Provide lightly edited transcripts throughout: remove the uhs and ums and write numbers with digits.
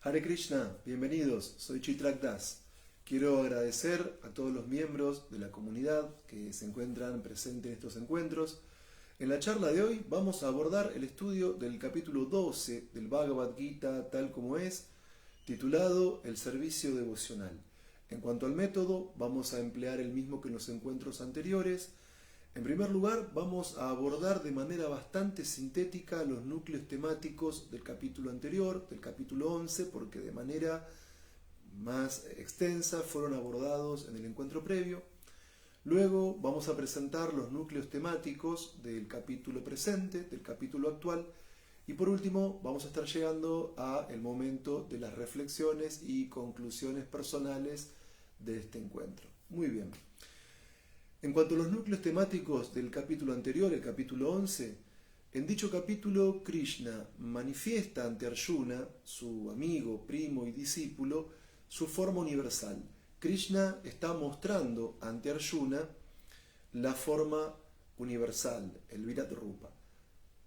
Hare Krishna, bienvenidos, soy Chitrak Das. Quiero agradecer a todos los miembros de la comunidad que se encuentran presentes en estos encuentros. En la charla de hoy vamos a abordar el estudio del capítulo 12 del Bhagavad Gita tal como es, titulado El servicio devocional. En cuanto al método, vamos a emplear el mismo que en los encuentros anteriores. En primer lugar, vamos a abordar de manera bastante sintética los núcleos temáticos del capítulo anterior, del capítulo 11, porque de manera más extensa fueron abordados en el encuentro previo. Luego vamos a presentar los núcleos temáticos del capítulo presente, del capítulo actual, y por último vamos a estar llegando al momento de las reflexiones y conclusiones personales de este encuentro. Muy bien. En cuanto a los núcleos temáticos del capítulo anterior, el capítulo 11, en dicho capítulo Krishna manifiesta ante Arjuna, su amigo, primo y discípulo, su forma universal. Krishna está mostrando ante Arjuna la forma universal, el Virat Rupa.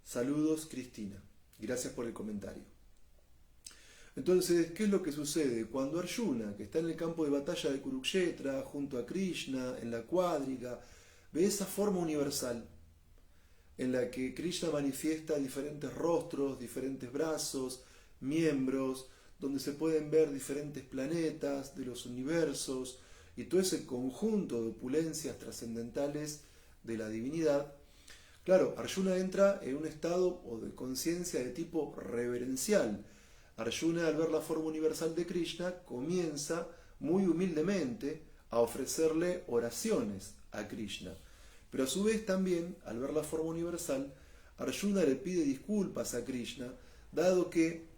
Saludos, Cristina. Gracias por el comentario. Entonces, ¿qué es lo que sucede? Cuando Arjuna, que está en el campo de batalla de Kurukshetra, junto a Krishna, en la cuadriga, ve esa forma universal, en la que Krishna manifiesta diferentes rostros, diferentes brazos, miembros, donde se pueden ver diferentes planetas de los universos, y todo ese conjunto de opulencias trascendentales de la divinidad. Claro, Arjuna entra en un estado o de conciencia de tipo reverencial. Arjuna, al ver la forma universal de Krishna, comienza muy humildemente a ofrecerle oraciones a Krishna. Pero a su vez también, al ver la forma universal, Arjuna le pide disculpas a Krishna, dado que,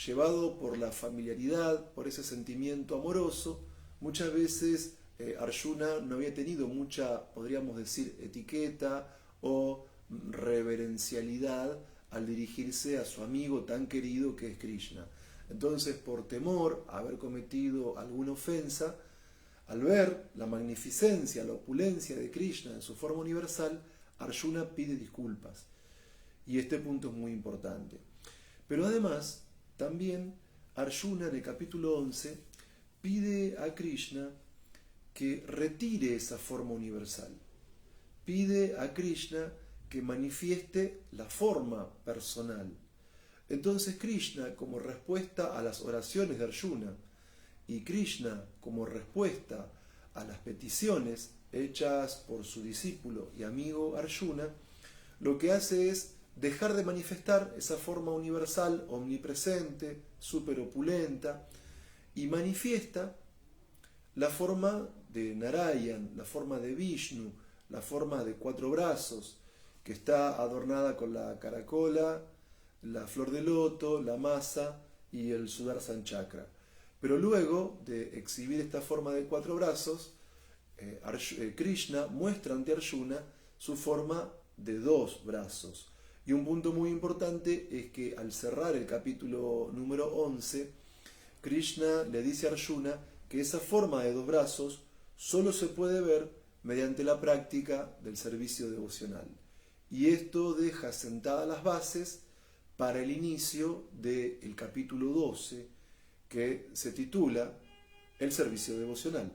llevado por la familiaridad, por ese sentimiento amoroso, muchas veces Arjuna no había tenido mucha, podríamos decir, etiqueta o reverencialidad al dirigirse a su amigo tan querido que es Krishna. Entonces, por temor a haber cometido alguna ofensa, al ver la magnificencia, la opulencia de Krishna en su forma universal, Arjuna pide disculpas. Y este punto es muy importante. Pero además, también Arjuna en el capítulo 11 pide a Krishna que retire esa forma universal. Pide a Krishna que manifieste la forma personal. Entonces Krishna, como respuesta a las oraciones de Arjuna, y Krishna, como respuesta a las peticiones hechas por su discípulo y amigo Arjuna, lo que hace es dejar de manifestar esa forma universal, omnipresente, superopulenta, y manifiesta la forma de Narayan, la forma de Vishnu, la forma de 4 brazos, que está adornada con la caracola, la flor de loto, la masa y el Sudarshan Chakra. Pero luego de exhibir esta forma de 4 brazos, Krishna muestra ante Arjuna su forma de 2 brazos. Y un punto muy importante es que al cerrar el capítulo número 11, Krishna le dice a Arjuna que esa forma de 2 brazos solo se puede ver mediante la práctica del servicio devocional. Y esto deja sentadas las bases para el inicio del capítulo 12, que se titula El servicio devocional.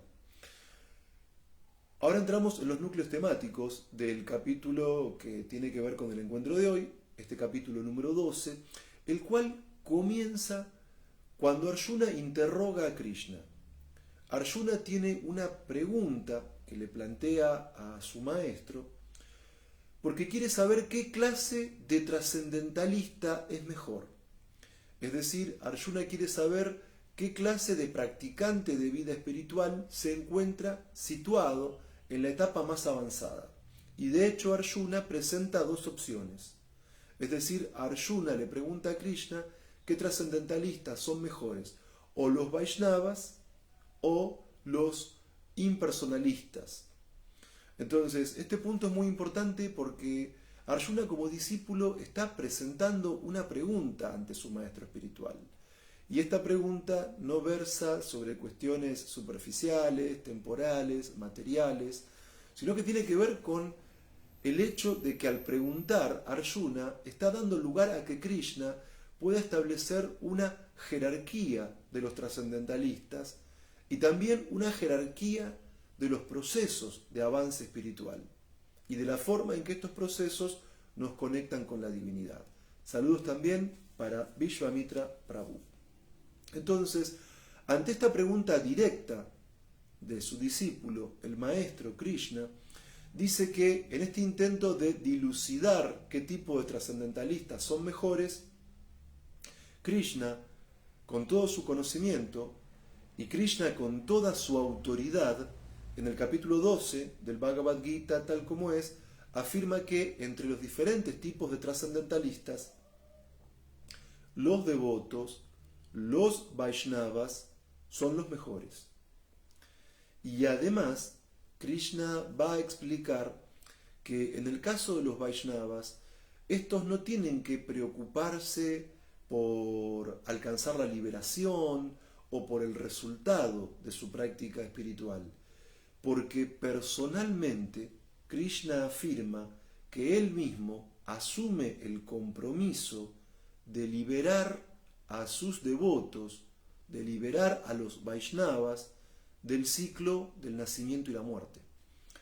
Ahora entramos en los núcleos temáticos del capítulo que tiene que ver con el encuentro de hoy, este capítulo número 12, el cual comienza cuando Arjuna interroga a Krishna. Arjuna tiene una pregunta que le plantea a su maestro, porque quiere saber qué clase de trascendentalista es mejor. Es decir, Arjuna quiere saber qué clase de practicante de vida espiritual se encuentra situado en la etapa más avanzada. Y de hecho Arjuna presenta 2 opciones. Es decir, Arjuna le pregunta a Krishna qué trascendentalistas son mejores, o los Vaishnavas o los impersonalistas. Entonces, este punto es muy importante porque Arjuna como discípulo está presentando una pregunta ante su maestro espiritual. Y esta pregunta no versa sobre cuestiones superficiales, temporales, materiales, sino que tiene que ver con el hecho de que al preguntar Arjuna está dando lugar a que Krishna pueda establecer una jerarquía de los trascendentalistas y también una jerarquía de los procesos de avance espiritual y de la forma en que estos procesos nos conectan con la divinidad. Saludos también para Vishwamitra Prabhu. Entonces, ante esta pregunta directa de su discípulo, el maestro Krishna, dice que en este intento de dilucidar qué tipo de trascendentalistas son mejores, Krishna, con todo su conocimiento, y Krishna con toda su autoridad, en el capítulo 12 del Bhagavad Gita, tal como es, afirma que entre los diferentes tipos de trascendentalistas, los devotos, los Vaishnavas, son los mejores. Y además, Krishna va a explicar que en el caso de los Vaishnavas, estos no tienen que preocuparse por alcanzar la liberación o por el resultado de su práctica espiritual, porque personalmente Krishna afirma que él mismo asume el compromiso de liberar a sus devotos, de liberar a los Vaishnavas del ciclo del nacimiento y la muerte.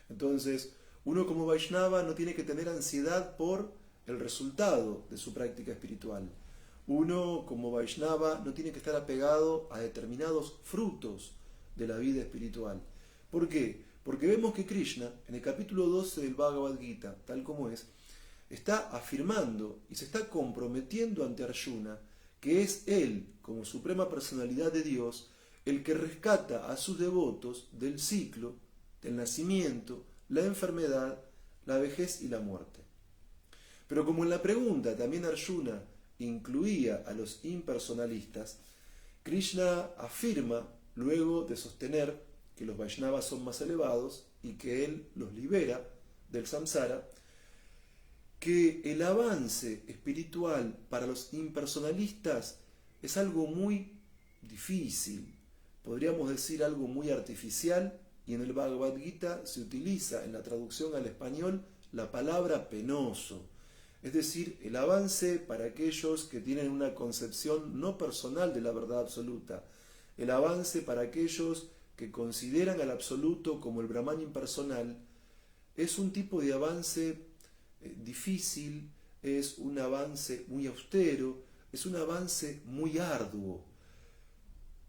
Entonces, uno como Vaishnava no tiene que tener ansiedad por el resultado de su práctica espiritual. Uno como Vaishnava no tiene que estar apegado a determinados frutos de la vida espiritual. ¿Por qué? Porque vemos que Krishna, en el capítulo 12 del Bhagavad Gita, tal como es, está afirmando y se está comprometiendo ante Arjuna que es él, como suprema personalidad de Dios, el que rescata a sus devotos del ciclo, del nacimiento, la enfermedad, la vejez y la muerte. Pero como en la pregunta también Arjuna incluía a los impersonalistas, Krishna afirma, luego de sostener que los Vaishnavas son más elevados y que él los libera del samsara, que el avance espiritual para los impersonalistas es algo muy difícil, podríamos decir algo muy artificial, y en el Bhagavad Gita se utiliza en la traducción al español la palabra penoso, es decir, el avance para aquellos que tienen una concepción no personal de la verdad absoluta, el avance para aquellos que consideran al absoluto como el Brahman impersonal, es un tipo de avance difícil, es un avance muy austero, es un avance muy arduo.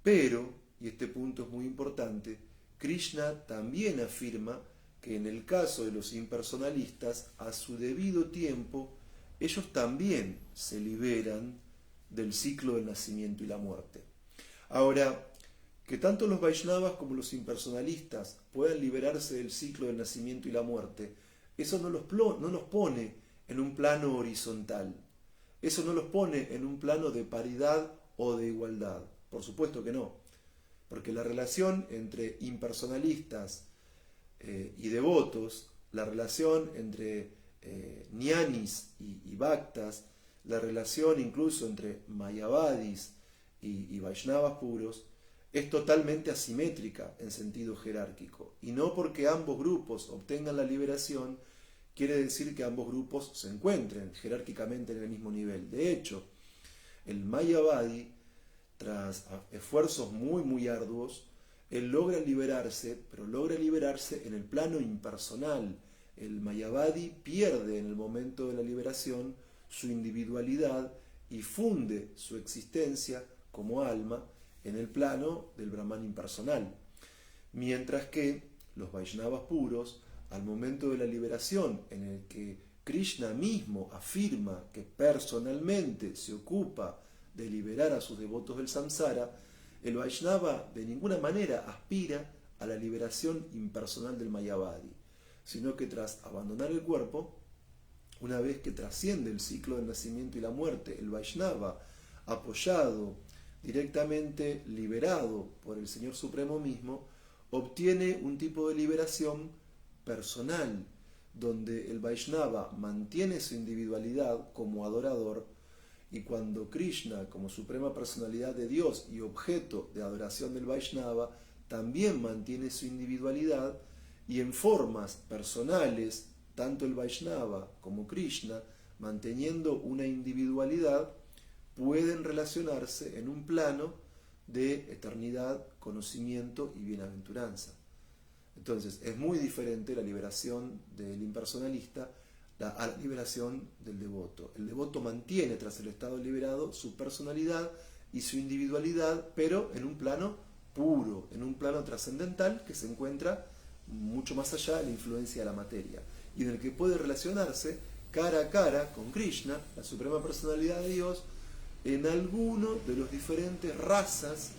Pero, y este punto es muy importante, Krishna también afirma que en el caso de los impersonalistas, a su debido tiempo, ellos también se liberan del ciclo del nacimiento y la muerte. Ahora, que tanto los Vaishnavas como los impersonalistas puedan liberarse del ciclo del nacimiento y la muerte, eso no los pone en un plano horizontal. Eso no los pone en un plano de paridad o de igualdad. Por supuesto que no. Porque la relación entre impersonalistas y devotos, la relación entre ñanis y bhaktas, la relación incluso entre mayavadis y Vaishnavas puros, es totalmente asimétrica en sentido jerárquico. Y no porque ambos grupos obtengan la liberación, quiere decir que ambos grupos se encuentren jerárquicamente en el mismo nivel. De hecho, el mayavadi, tras esfuerzos muy arduos, él logra liberarse, pero logra liberarse en el plano impersonal. El mayavadi pierde en el momento de la liberación su individualidad y funde su existencia como alma en el plano del Brahman impersonal. Mientras que los Vaishnavas puros, al momento de la liberación en el que Krishna mismo afirma que personalmente se ocupa de liberar a sus devotos del samsara, el Vaishnava de ninguna manera aspira a la liberación impersonal del Mayavadi, sino que tras abandonar el cuerpo, una vez que trasciende el ciclo del nacimiento y la muerte, el Vaishnava, apoyado, directamente liberado por el Señor Supremo mismo, obtiene un tipo de liberación personal, donde el Vaishnava mantiene su individualidad como adorador, y cuando Krishna, como suprema personalidad de Dios y objeto de adoración del Vaishnava, también mantiene su individualidad, y en formas personales, tanto el Vaishnava como Krishna, manteniendo una individualidad, pueden relacionarse en un plano de eternidad, conocimiento y bienaventuranza. Entonces, es muy diferente la liberación del impersonalista a la liberación del devoto. El devoto mantiene tras el estado liberado su personalidad y su individualidad, pero en un plano puro, en un plano trascendental que se encuentra mucho más allá de la influencia de la materia y en el que puede relacionarse cara a cara con Krishna, la suprema personalidad de Dios, en alguno de los diferentes razas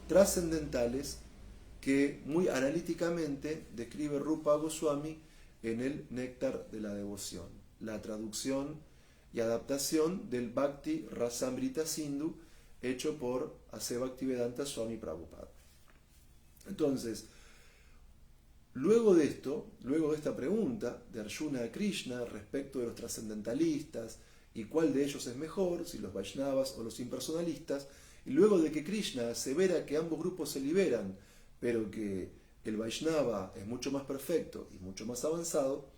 trascendentales que muy analíticamente describe Rupa Goswami en el Néctar de la Devoción, la traducción y adaptación del Bhakti Rasamrita Sindhu hecho por A.C. Bhaktivedanta Swami Prabhupada. Entonces, luego de esto, luego de esta pregunta de Arjuna a Krishna respecto de los trascendentalistas y cuál de ellos es mejor, si los Vaishnavas o los impersonalistas, y luego de que Krishna asevera que ambos grupos se liberan, pero que el Vaishnava es mucho más perfecto y mucho más avanzado,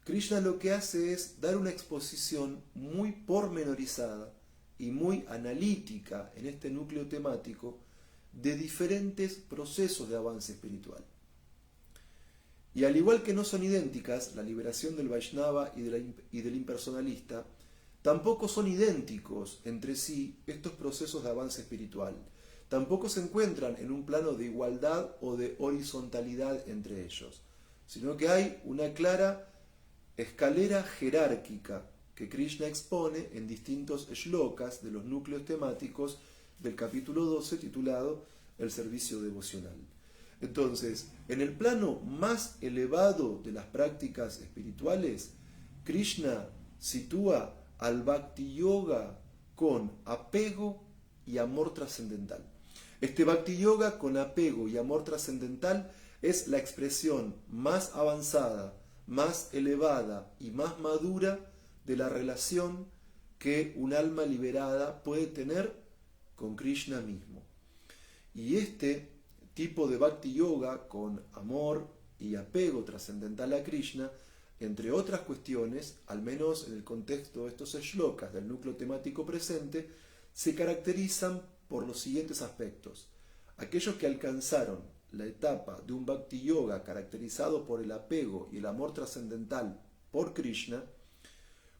Krishna lo que hace es dar una exposición muy pormenorizada y muy analítica en este núcleo temático de diferentes procesos de avance espiritual. Y al igual que no son idénticas la liberación del Vaishnava y del impersonalista, tampoco son idénticos entre sí estos procesos de avance espiritual. Tampoco se encuentran en un plano de igualdad o de horizontalidad entre ellos, sino que hay una clara escalera jerárquica que Krishna expone en distintos shlokas de los núcleos temáticos del capítulo 12 titulado El servicio devocional. Entonces, en el plano más elevado de las prácticas espirituales, Krishna sitúa al Bhakti Yoga con apego y amor trascendental. Este Bhakti Yoga con apego y amor trascendental es la expresión más avanzada, más elevada y más madura de la relación que un alma liberada puede tener con Krishna mismo. Y este tipo de Bhakti Yoga con amor y apego trascendental a Krishna, entre otras cuestiones, al menos en el contexto de estos shlokas del núcleo temático presente, se caracterizan por los siguientes aspectos. Aquellos que alcanzaron la etapa de un Bhakti Yoga caracterizado por el apego y el amor trascendental por Krishna,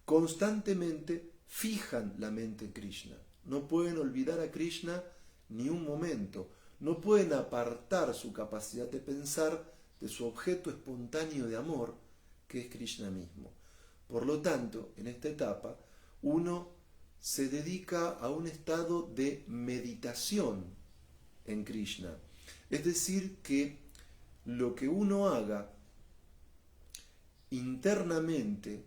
constantemente fijan la mente en Krishna. No pueden olvidar a Krishna ni un momento. No pueden apartar su capacidad de pensar de su objeto espontáneo de amor, que es Krishna mismo. Por lo tanto, en esta etapa, uno se dedica a un estado de meditación en Krishna. Es decir, que lo que uno haga internamente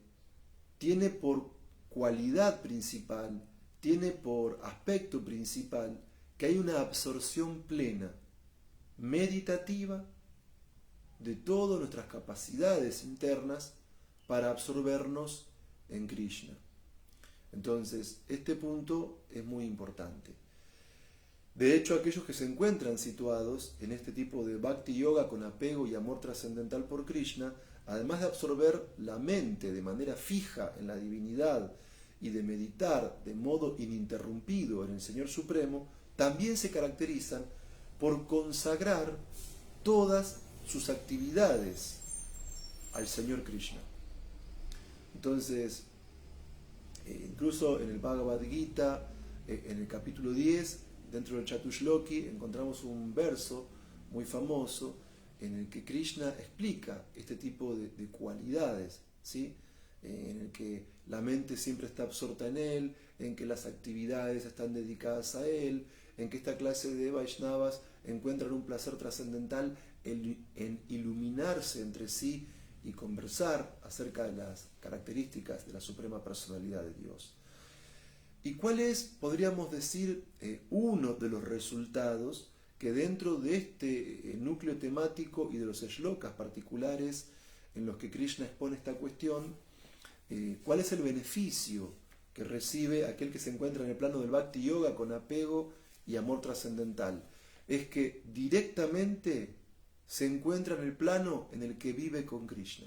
tiene por cualidad principal, tiene por aspecto principal, que hay una absorción plena, meditativa, de todas nuestras capacidades internas para absorbernos en Krishna. Entonces, este punto es muy importante. De hecho, aquellos que se encuentran situados en este tipo de Bhakti Yoga con apego y amor trascendental por Krishna, además de absorber la mente de manera fija en la divinidad y de meditar de modo ininterrumpido en el Señor Supremo, también se caracterizan por consagrar todas sus actividades al Señor Krishna. Entonces, incluso en el Bhagavad Gita, en el capítulo 10, dentro del Chatushloki, encontramos un verso muy famoso en el que Krishna explica este tipo de cualidades, ¿sí? En el que la mente siempre está absorta en él, en que las actividades están dedicadas a él, en que esta clase de Vaishnavas encuentran un placer trascendental en iluminarse entre sí y conversar acerca de las características de la Suprema Personalidad de Dios. ¿Y cuál es, podríamos decir, uno de los resultados que dentro de este núcleo temático y de los shlokas particulares en los que Krishna expone esta cuestión, cuál es el beneficio que recibe aquel que se encuentra en el plano del Bhakti Yoga con apego y amor trascendental? Es que directamente se encuentra en el plano en el que vive con Krishna.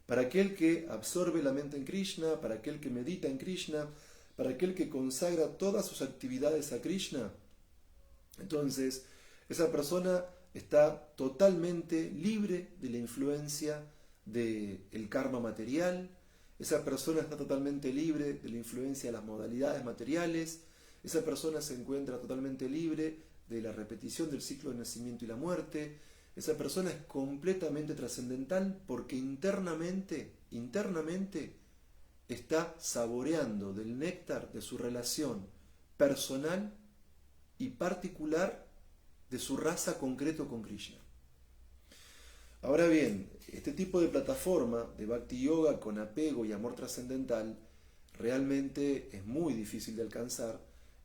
Para aquel que absorbe la mente en Krishna, para aquel que medita en Krishna, para aquel que consagra todas sus actividades a Krishna, entonces esa persona está totalmente libre de la influencia del karma material, esa persona está totalmente libre de la influencia de las modalidades materiales, esa persona se encuentra totalmente libre de la repetición del ciclo de nacimiento y la muerte, esa persona es completamente trascendental porque internamente está saboreando del néctar de su relación personal y particular de su raza concreto con Krishna. Ahora bien, este tipo de plataforma de Bhakti Yoga con apego y amor trascendental realmente es muy difícil de alcanzar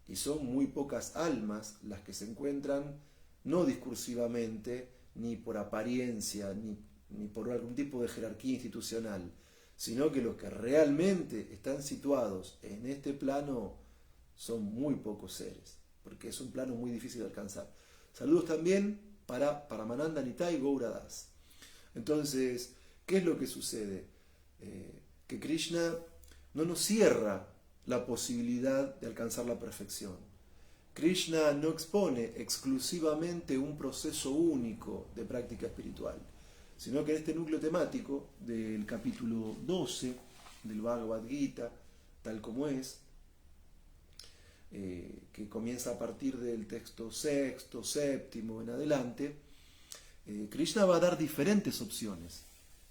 y son muy pocas almas las que se encuentran, no discursivamente, ni por apariencia, ni por algún tipo de jerarquía institucional, sino que los que realmente están situados en este plano son muy pocos seres, porque es un plano muy difícil de alcanzar. Saludos también para Paramananda Nitai Gauradas. Entonces, ¿qué es lo que sucede? Que Krishna no nos cierra la posibilidad de alcanzar la perfección. Krishna no expone exclusivamente un proceso único de práctica espiritual, sino que en este núcleo temático del capítulo 12 del Bhagavad Gita, tal como es, que comienza a partir del texto sexto, séptimo en adelante, Krishna va a dar diferentes opciones.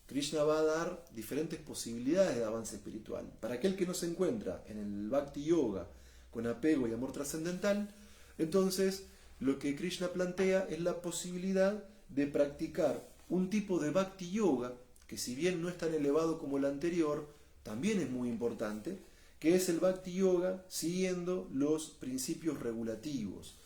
Krishna va a dar diferentes posibilidades de avance espiritual. Para aquel que no se encuentra en el Bhakti Yoga con apego y amor trascendental, entonces lo que Krishna plantea es la posibilidad de practicar un tipo de Bhakti Yoga que, si bien no es tan elevado como el anterior, también es muy importante, que es el Bhakti Yoga siguiendo los principios regulativos.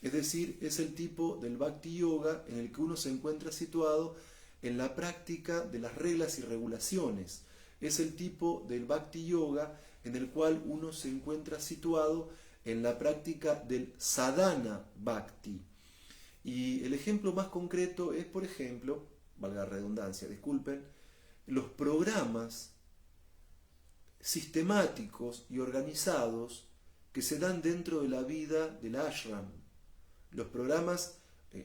Es decir, es el tipo del Bhakti Yoga en el que uno se encuentra situado en la práctica de las reglas y regulaciones. Es el tipo del Bhakti Yoga en el cual uno se encuentra situado en la práctica del Sadhana Bhakti. Y el ejemplo más concreto es, por ejemplo, valga la redundancia, disculpen, los programas sistemáticos y organizados que se dan dentro de la vida del ashram. Los programas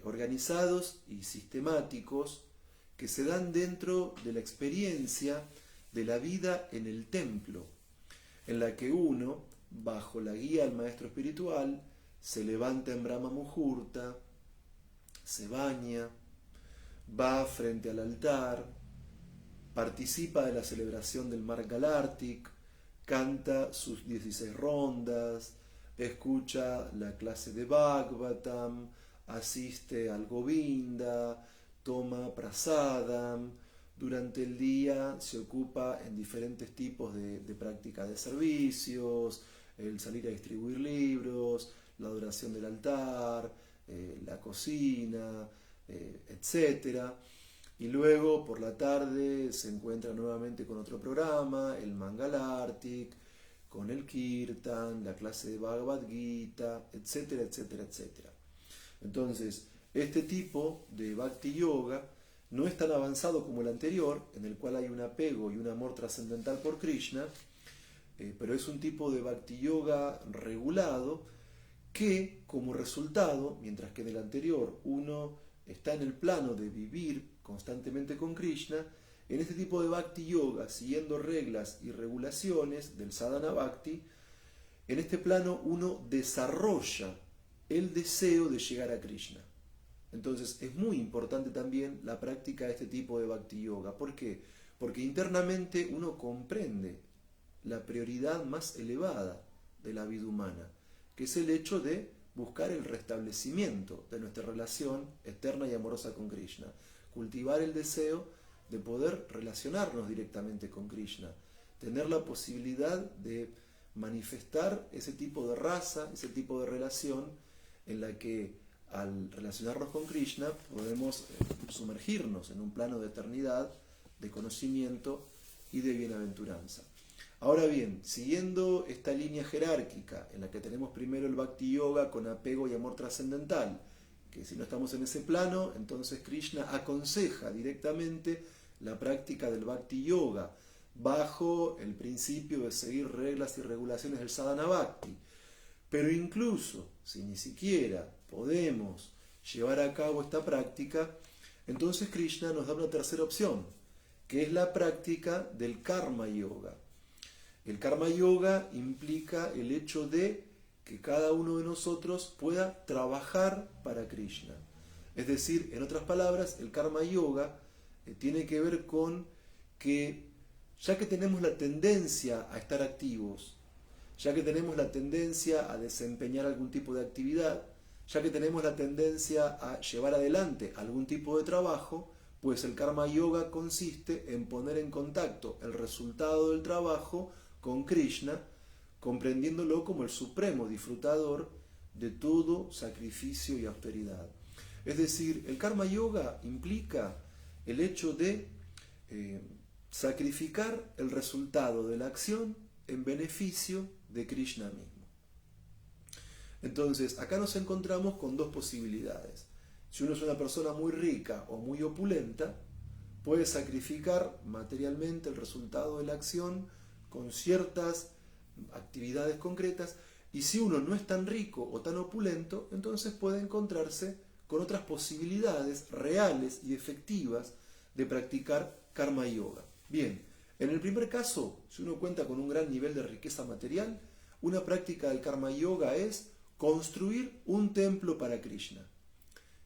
organizados y sistemáticos que se dan dentro de la experiencia de la vida en el templo, en la que uno, bajo la guía del maestro espiritual, se levanta en Brahma Muhurta, se baña, va frente al altar, participa de la celebración del Mangalartik, canta sus 16 rondas, escucha la clase de Bhagavatam, asiste al Govinda, toma prasadam, durante el día se ocupa en diferentes tipos de práctica de servicios, el salir a distribuir libros, la adoración del altar, la cocina, etc. Y luego por la tarde se encuentra nuevamente con otro programa, el Mangalartik, con el Kirtan, la clase de Bhagavad Gita, etcétera, etcétera, etcétera. Entonces, este tipo de Bhakti Yoga no es tan avanzado como el anterior, en el cual hay un apego y un amor trascendental por Krishna, pero es un tipo de Bhakti Yoga regulado que, como resultado, mientras que en el anterior uno está en el plano de vivir constantemente con Krishna, en este tipo de Bhakti Yoga, siguiendo reglas y regulaciones del Sadhana Bhakti, en este plano uno desarrolla el deseo de llegar a Krishna. Entonces es muy importante también la práctica de este tipo de Bhakti Yoga. ¿Por qué? Porque internamente uno comprende la prioridad más elevada de la vida humana, que es el hecho de buscar el restablecimiento de nuestra relación eterna y amorosa con Krishna, cultivar el deseo de poder relacionarnos directamente con Krishna, tener la posibilidad de manifestar ese tipo de raza, ese tipo de relación en la que al relacionarnos con Krishna podemos sumergirnos en un plano de eternidad, de conocimiento y de bienaventuranza. Ahora bien, siguiendo esta línea jerárquica en la que tenemos primero el Bhakti Yoga con apego y amor trascendental, que si no estamos en ese plano, entonces Krishna aconseja directamente la práctica del Bhakti Yoga bajo el principio de seguir reglas y regulaciones del sadhana bhakti. Pero incluso si ni siquiera podemos llevar a cabo esta práctica, entonces Krishna nos da una tercera opción, que es la práctica del karma yoga. El karma yoga implica el hecho de que cada uno de nosotros pueda trabajar para Krishna. Es decir, en otras palabras, el karma yoga tiene que ver con que, ya que tenemos la tendencia a estar activos, ya que tenemos la tendencia a desempeñar algún tipo de actividad, ya que tenemos la tendencia a llevar adelante algún tipo de trabajo, pues el karma yoga consiste en poner en contacto el resultado del trabajo con Krishna, comprendiéndolo como el supremo disfrutador de todo sacrificio y austeridad. Es decir, el karma yoga implica el hecho de sacrificar el resultado de la acción en beneficio de Krishna mismo. Entonces, acá nos encontramos con dos posibilidades. Si uno es una persona muy rica o muy opulenta, puede sacrificar materialmente el resultado de la acción con ciertas actividades concretas, y si uno no es tan rico o tan opulento, entonces puede encontrarse con otras posibilidades reales y efectivas de practicar karma yoga. Bien, en el primer caso, si uno cuenta con un gran nivel de riqueza material, una práctica del karma yoga es construir un templo para Krishna.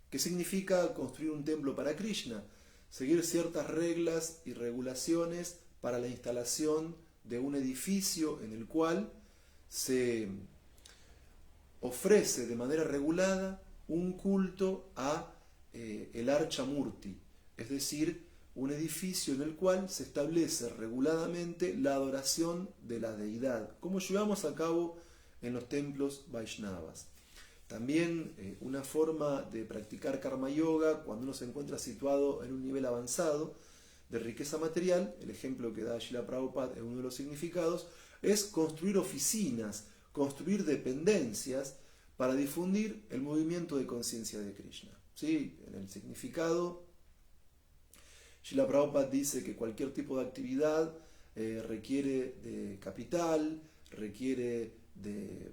¿Qué significa construir un templo para Krishna? Seguir ciertas reglas y regulaciones para la instalación de un edificio en el cual se ofrece de manera regulada un culto a el Archamurti, es decir, un edificio en el cual se establece reguladamente la adoración de la deidad, como llevamos a cabo en los templos Vaishnavas. También una forma de practicar karma yoga cuando uno se encuentra situado en un nivel avanzado de riqueza material, el ejemplo que da Srila Prabhupada en uno de los significados, es construir oficinas, construir dependencias para difundir el movimiento de conciencia de Krishna. ¿Sí? En el significado, Srila Prabhupada dice que cualquier tipo de actividad requiere de capital, requiere de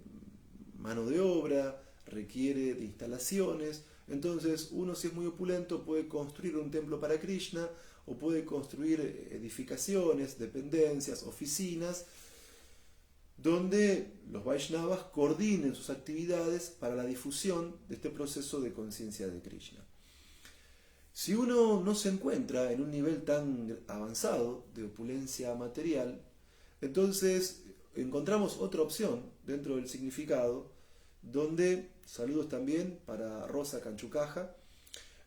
mano de obra, requiere de instalaciones. Entonces uno, si es muy opulento, puede construir un templo para Krishna o puede construir edificaciones, dependencias, oficinas, donde los Vaishnavas coordinen sus actividades para la difusión de este proceso de conciencia de Krishna. Si uno no se encuentra en un nivel tan avanzado de opulencia material, entonces encontramos otra opción dentro del significado, donde, saludos también para Rosa Canchucaja,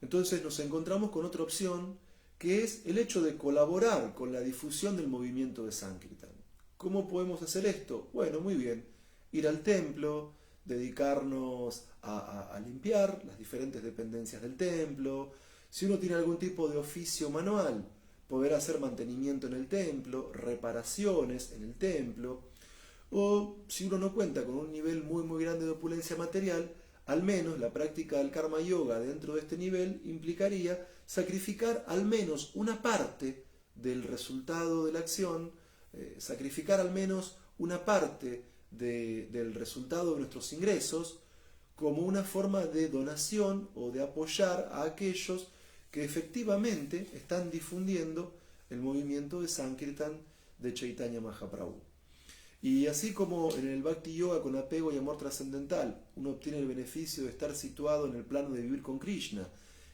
entonces nos encontramos con otra opción, que es el hecho de colaborar con la difusión del movimiento de Sankirtan. ¿Cómo podemos hacer esto? Bueno, muy bien, ir al templo, dedicarnos a limpiar las diferentes dependencias del templo. Si uno tiene algún tipo de oficio manual, poder hacer mantenimiento en el templo, reparaciones en el templo. O si uno no cuenta con un nivel muy grande de opulencia material, al menos la práctica del karma yoga dentro de este nivel implicaría sacrificar al menos una parte del resultado de la acción, sacrificar al menos una parte del resultado de nuestros ingresos como una forma de donación o de apoyar a aquellos que efectivamente están difundiendo el movimiento de Sankirtan de Chaitanya Mahaprabhu. Y así como en el Bhakti Yoga con apego y amor trascendental uno obtiene el beneficio de estar situado en el plano de vivir con Krishna,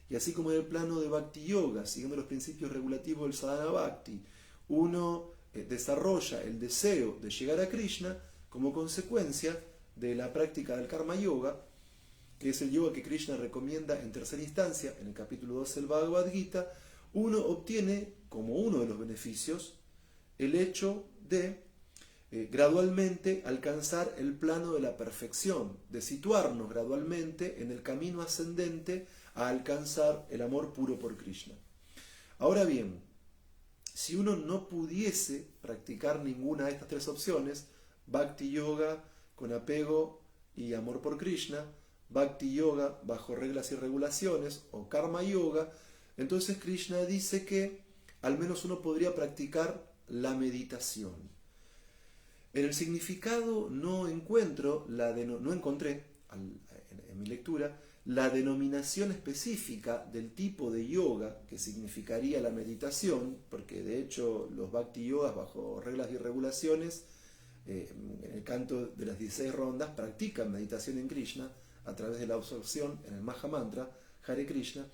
y así como en el plano de Bhakti Yoga, siguiendo los principios regulativos del Sadhana Bhakti, uno desarrolla el deseo de llegar a Krishna como consecuencia de la práctica del Karma Yoga, que es el yoga que Krishna recomienda en tercera instancia, en el capítulo 12 del Bhagavad Gita. Uno obtiene como uno de los beneficios el hecho de gradualmente alcanzar el plano de la perfección, de situarnos gradualmente en el camino ascendente a alcanzar el amor puro por Krishna. Ahora bien, si uno no pudiese practicar ninguna de estas tres opciones, Bhakti Yoga con apego y amor por Krishna, Bhakti Yoga bajo reglas y regulaciones, o Karma Yoga, entonces Krishna dice que al menos uno podría practicar la meditación. En el significado no encontré en mi lectura la denominación específica del tipo de yoga que significaría la meditación, porque de hecho los Bhakti Yogas, bajo reglas y regulaciones, en el canto de las 16 rondas, practican meditación en Krishna a través de la absorción en el Maha Mantra, Hare Krishna,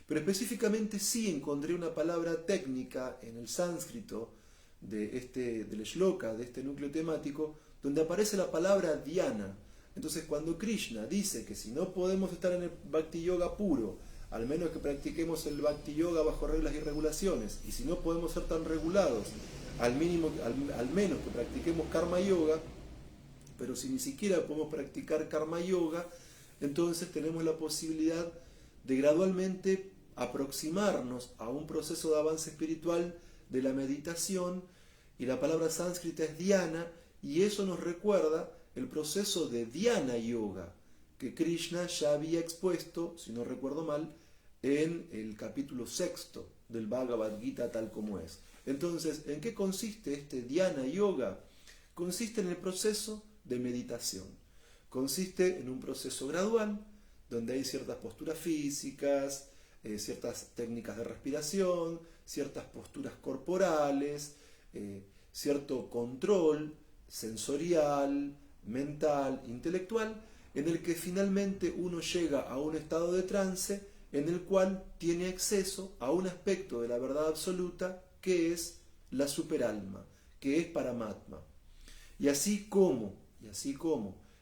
pero específicamente sí encontré una palabra técnica en el sánscrito del shloka, de este núcleo temático, donde aparece la palabra dhyana. Entonces, cuando Krishna dice que si no podemos estar en el Bhakti Yoga puro, al menos que practiquemos el Bhakti Yoga bajo reglas y regulaciones, y si no podemos ser tan regulados, al menos que practiquemos Karma Yoga, pero si ni siquiera podemos practicar Karma Yoga, entonces tenemos la posibilidad de gradualmente aproximarnos a un proceso de avance espiritual de la meditación, y la palabra sánscrita es dhyana, y eso nos recuerda el proceso de dhyana yoga que Krishna ya había expuesto, si no recuerdo mal, en el capítulo 6 del Bhagavad Gita tal como es. Entonces, ¿en qué consiste este dhyana yoga? Consiste en el proceso de meditación. Consiste en un proceso gradual, donde hay ciertas posturas físicas, ciertas técnicas de respiración, ciertas posturas corporales, cierto control sensorial, mental, intelectual, en el que finalmente uno llega a un estado de trance en el cual tiene acceso a un aspecto de la verdad absoluta que es la superalma, que es Paramatma. Y así como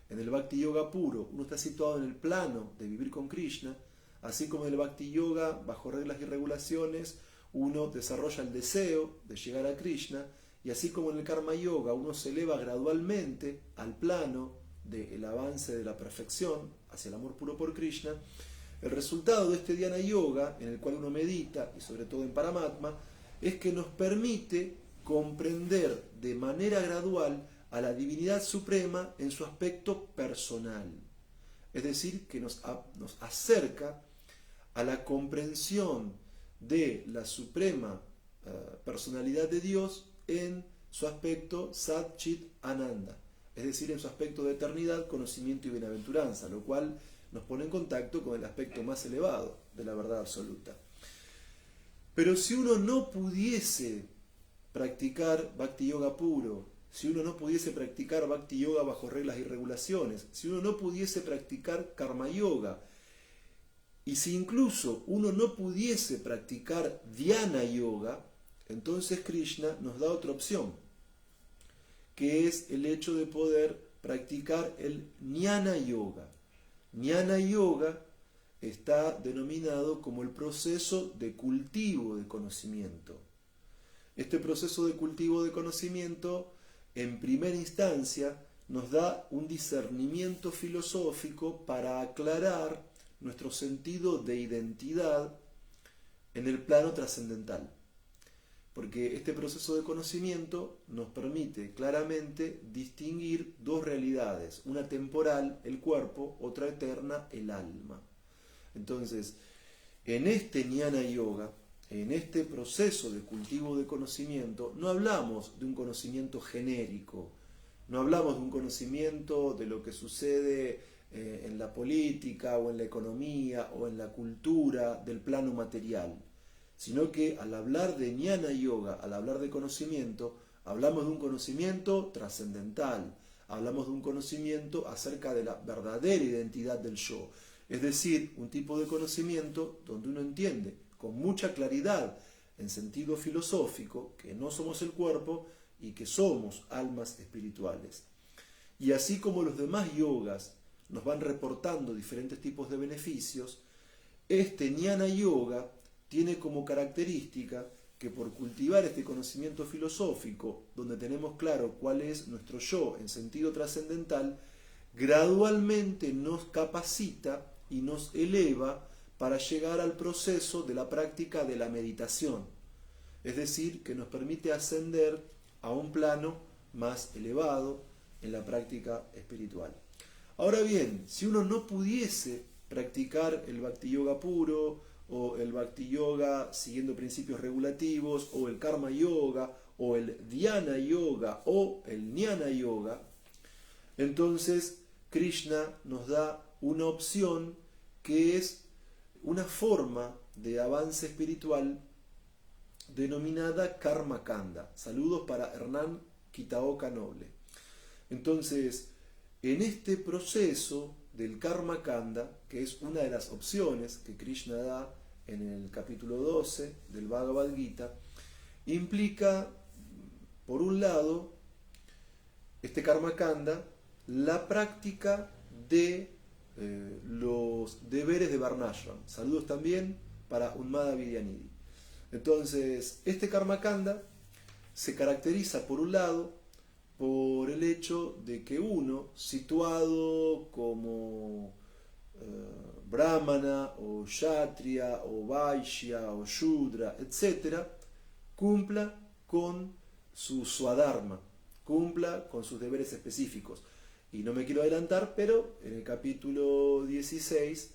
en el Bhakti Yoga puro uno está situado en el plano de vivir con Krishna, así como en el Bhakti Yoga, bajo reglas y regulaciones, uno desarrolla el deseo de llegar a Krishna, y así como en el Karma Yoga uno se eleva gradualmente al plano del avance de la perfección hacia el amor puro por Krishna, el resultado de este Dhyana Yoga, en el cual uno medita, y sobre todo en Paramatma, es que nos permite comprender de manera gradual a la divinidad suprema en su aspecto personal. Es decir, que nos acerca a la comprensión de la suprema personalidad de Dios en su aspecto Sat Chit Ananda, es decir, en su aspecto de eternidad, conocimiento y bienaventuranza, lo cual nos pone en contacto con el aspecto más elevado de la verdad absoluta. Pero si uno no pudiese practicar Bhakti Yoga puro, si uno no pudiese practicar Bhakti Yoga bajo reglas y regulaciones, si uno no pudiese practicar Karma Yoga, y si incluso uno no pudiese practicar Dhyana Yoga, entonces Krishna nos da otra opción, que es el hecho de poder practicar el Jnana Yoga. Jnana Yoga está denominado como el proceso de cultivo de conocimiento. Este proceso de cultivo de conocimiento, en primera instancia, nos da un discernimiento filosófico para aclarar nuestro sentido de identidad en el plano trascendental. Porque este proceso de conocimiento nos permite claramente distinguir dos realidades, una temporal, el cuerpo, otra eterna, el alma. Entonces, en este Jnana Yoga, en este proceso de cultivo de conocimiento, no hablamos de un conocimiento genérico, no hablamos de un conocimiento de lo que sucede en la política o en la economía o en la cultura del plano material, sino que al hablar de Jnana Yoga, al hablar de conocimiento, hablamos de un conocimiento trascendental, hablamos de un conocimiento acerca de la verdadera identidad del yo, es decir, un tipo de conocimiento donde uno entiende con mucha claridad, en sentido filosófico, que no somos el cuerpo y que somos almas espirituales. Y así como los demás yogas nos van reportando diferentes tipos de beneficios, este Jnana Yoga tiene como característica que por cultivar este conocimiento filosófico, donde tenemos claro cuál es nuestro yo en sentido trascendental, gradualmente nos capacita y nos eleva para llegar al proceso de la práctica de la meditación. Es decir, que nos permite ascender a un plano más elevado en la práctica espiritual. Ahora bien, si uno no pudiese practicar el Bhakti Yoga puro, o el Bhakti Yoga siguiendo principios regulativos, o el Karma Yoga, o el Dhyana Yoga o el Jnana Yoga, entonces Krishna nos da una opción que es una forma de avance espiritual denominada Karma Kanda. Saludos para Hernán Kitaoka Noble. Entonces, en este proceso del Karma Kanda, que es una de las opciones que Krishna da en el capítulo 12 del Bhagavad Gita, implica, por un lado, este Karma Kanda, la práctica de los deberes de Varnashram. Saludos también para Unmada Vidyanidhi. Entonces, este Karma Kanda se caracteriza, por un lado, por el hecho de que uno, situado como Brahmana, o Kshatriya, o Vaishya, o Shudra, etc., cumpla con su Swadharma, cumpla con sus deberes específicos. Y no me quiero adelantar, pero en el capítulo 16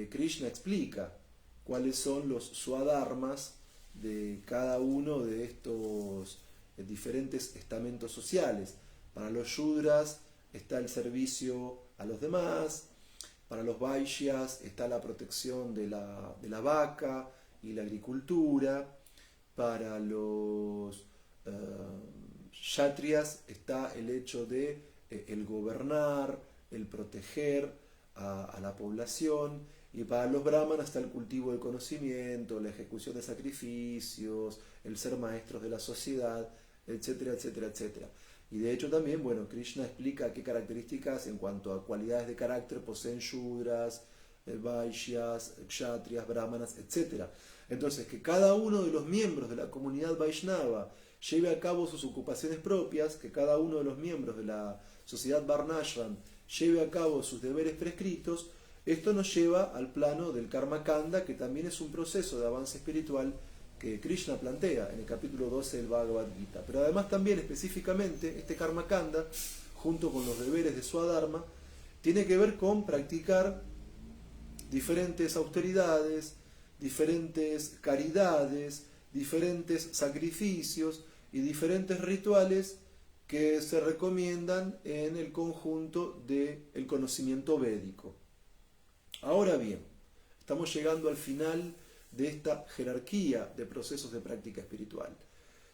Krishna explica cuáles son los Swadharmas de cada uno de estos diferentes estamentos sociales. Para los Shudras está el servicio a los demás, para los Vaishyas está la protección de la vaca y la agricultura, para los Kshatriyas está el hecho de el gobernar, el proteger a la población, y para los brahmanas está el cultivo del conocimiento, la ejecución de sacrificios, el ser maestros de la sociedad, etcétera, etcétera, etcétera. Y de hecho también, bueno, Krishna explica qué características en cuanto a cualidades de carácter poseen Shudras, Vaishyas, Kshatriyas, Brahmanas, etcétera. Entonces, que cada uno de los miembros de la comunidad Vaishnava lleve a cabo sus ocupaciones propias, que cada uno de los miembros de la sociedad Varnashram lleve a cabo sus deberes prescritos, esto nos lleva al plano del Karma Kanda, que también es un proceso de avance espiritual que Krishna plantea en el capítulo 12 del Bhagavad Gita. Pero además también específicamente este Karma Kanda, junto con los deberes de Swadharma, tiene que ver con practicar diferentes austeridades, diferentes caridades, diferentes sacrificios y diferentes rituales que se recomiendan en el conjunto del conocimiento védico. Ahora bien, estamos llegando al final de esta jerarquía de procesos de práctica espiritual.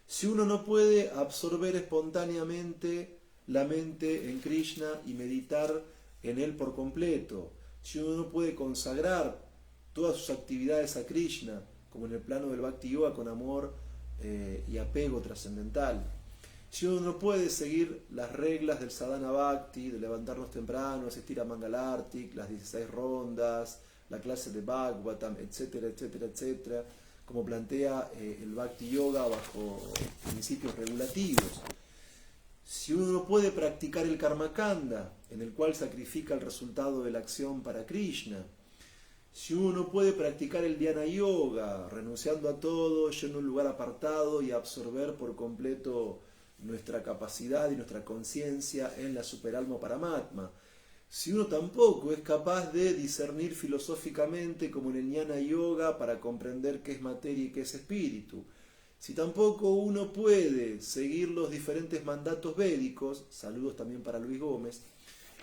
Si uno no puede absorber espontáneamente la mente en Krishna y meditar en él por completo, si uno no puede consagrar todas sus actividades a Krishna, como en el plano del Bhakti Yoga con amor y apego trascendental, si uno no puede seguir las reglas del Sadhana Bhakti, de levantarnos temprano, asistir a Mangalartik, las 16 rondas, la clase de Bhagavatam, etcétera, etcétera, etcétera, como plantea el Bhakti Yoga bajo principios regulativos. Si uno no puede practicar el Karma Kanda, en el cual sacrifica el resultado de la acción para Krishna, si uno no puede practicar el Dhyana Yoga, renunciando a todo, yendo a un lugar apartado y absorber por completo nuestra capacidad y nuestra conciencia en la superalma Paramatma, si uno tampoco es capaz de discernir filosóficamente como en el Jnana Yoga para comprender qué es materia y qué es espíritu, si tampoco uno puede seguir los diferentes mandatos védicos, saludos también para Luis Gómez,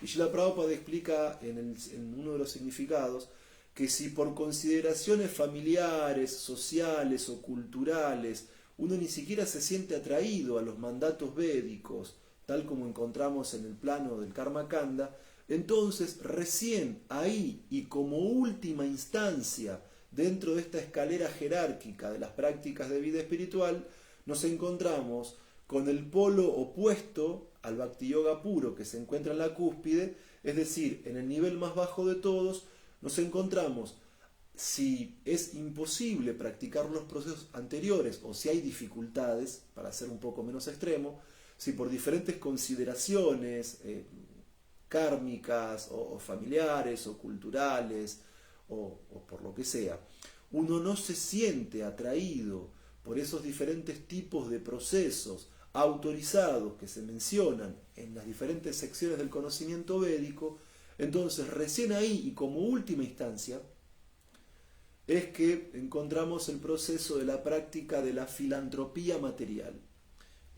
y Srila Prabhupada explica en uno de los significados que si por consideraciones familiares, sociales o culturales uno ni siquiera se siente atraído a los mandatos védicos, tal como encontramos en el plano del Karma Kanda, entonces recién ahí y como última instancia dentro de esta escalera jerárquica de las prácticas de vida espiritual, nos encontramos con el polo opuesto al Bhakti Yoga puro que se encuentra en la cúspide, es decir, en el nivel más bajo de todos, nos encontramos, si es imposible practicar los procesos anteriores o si hay dificultades, para ser un poco menos extremo, si por diferentes consideraciones kármicas o familiares o culturales o por lo que sea, uno no se siente atraído por esos diferentes tipos de procesos autorizados que se mencionan en las diferentes secciones del conocimiento védico, entonces recién ahí y como última instancia es que encontramos el proceso de la práctica de la filantropía material.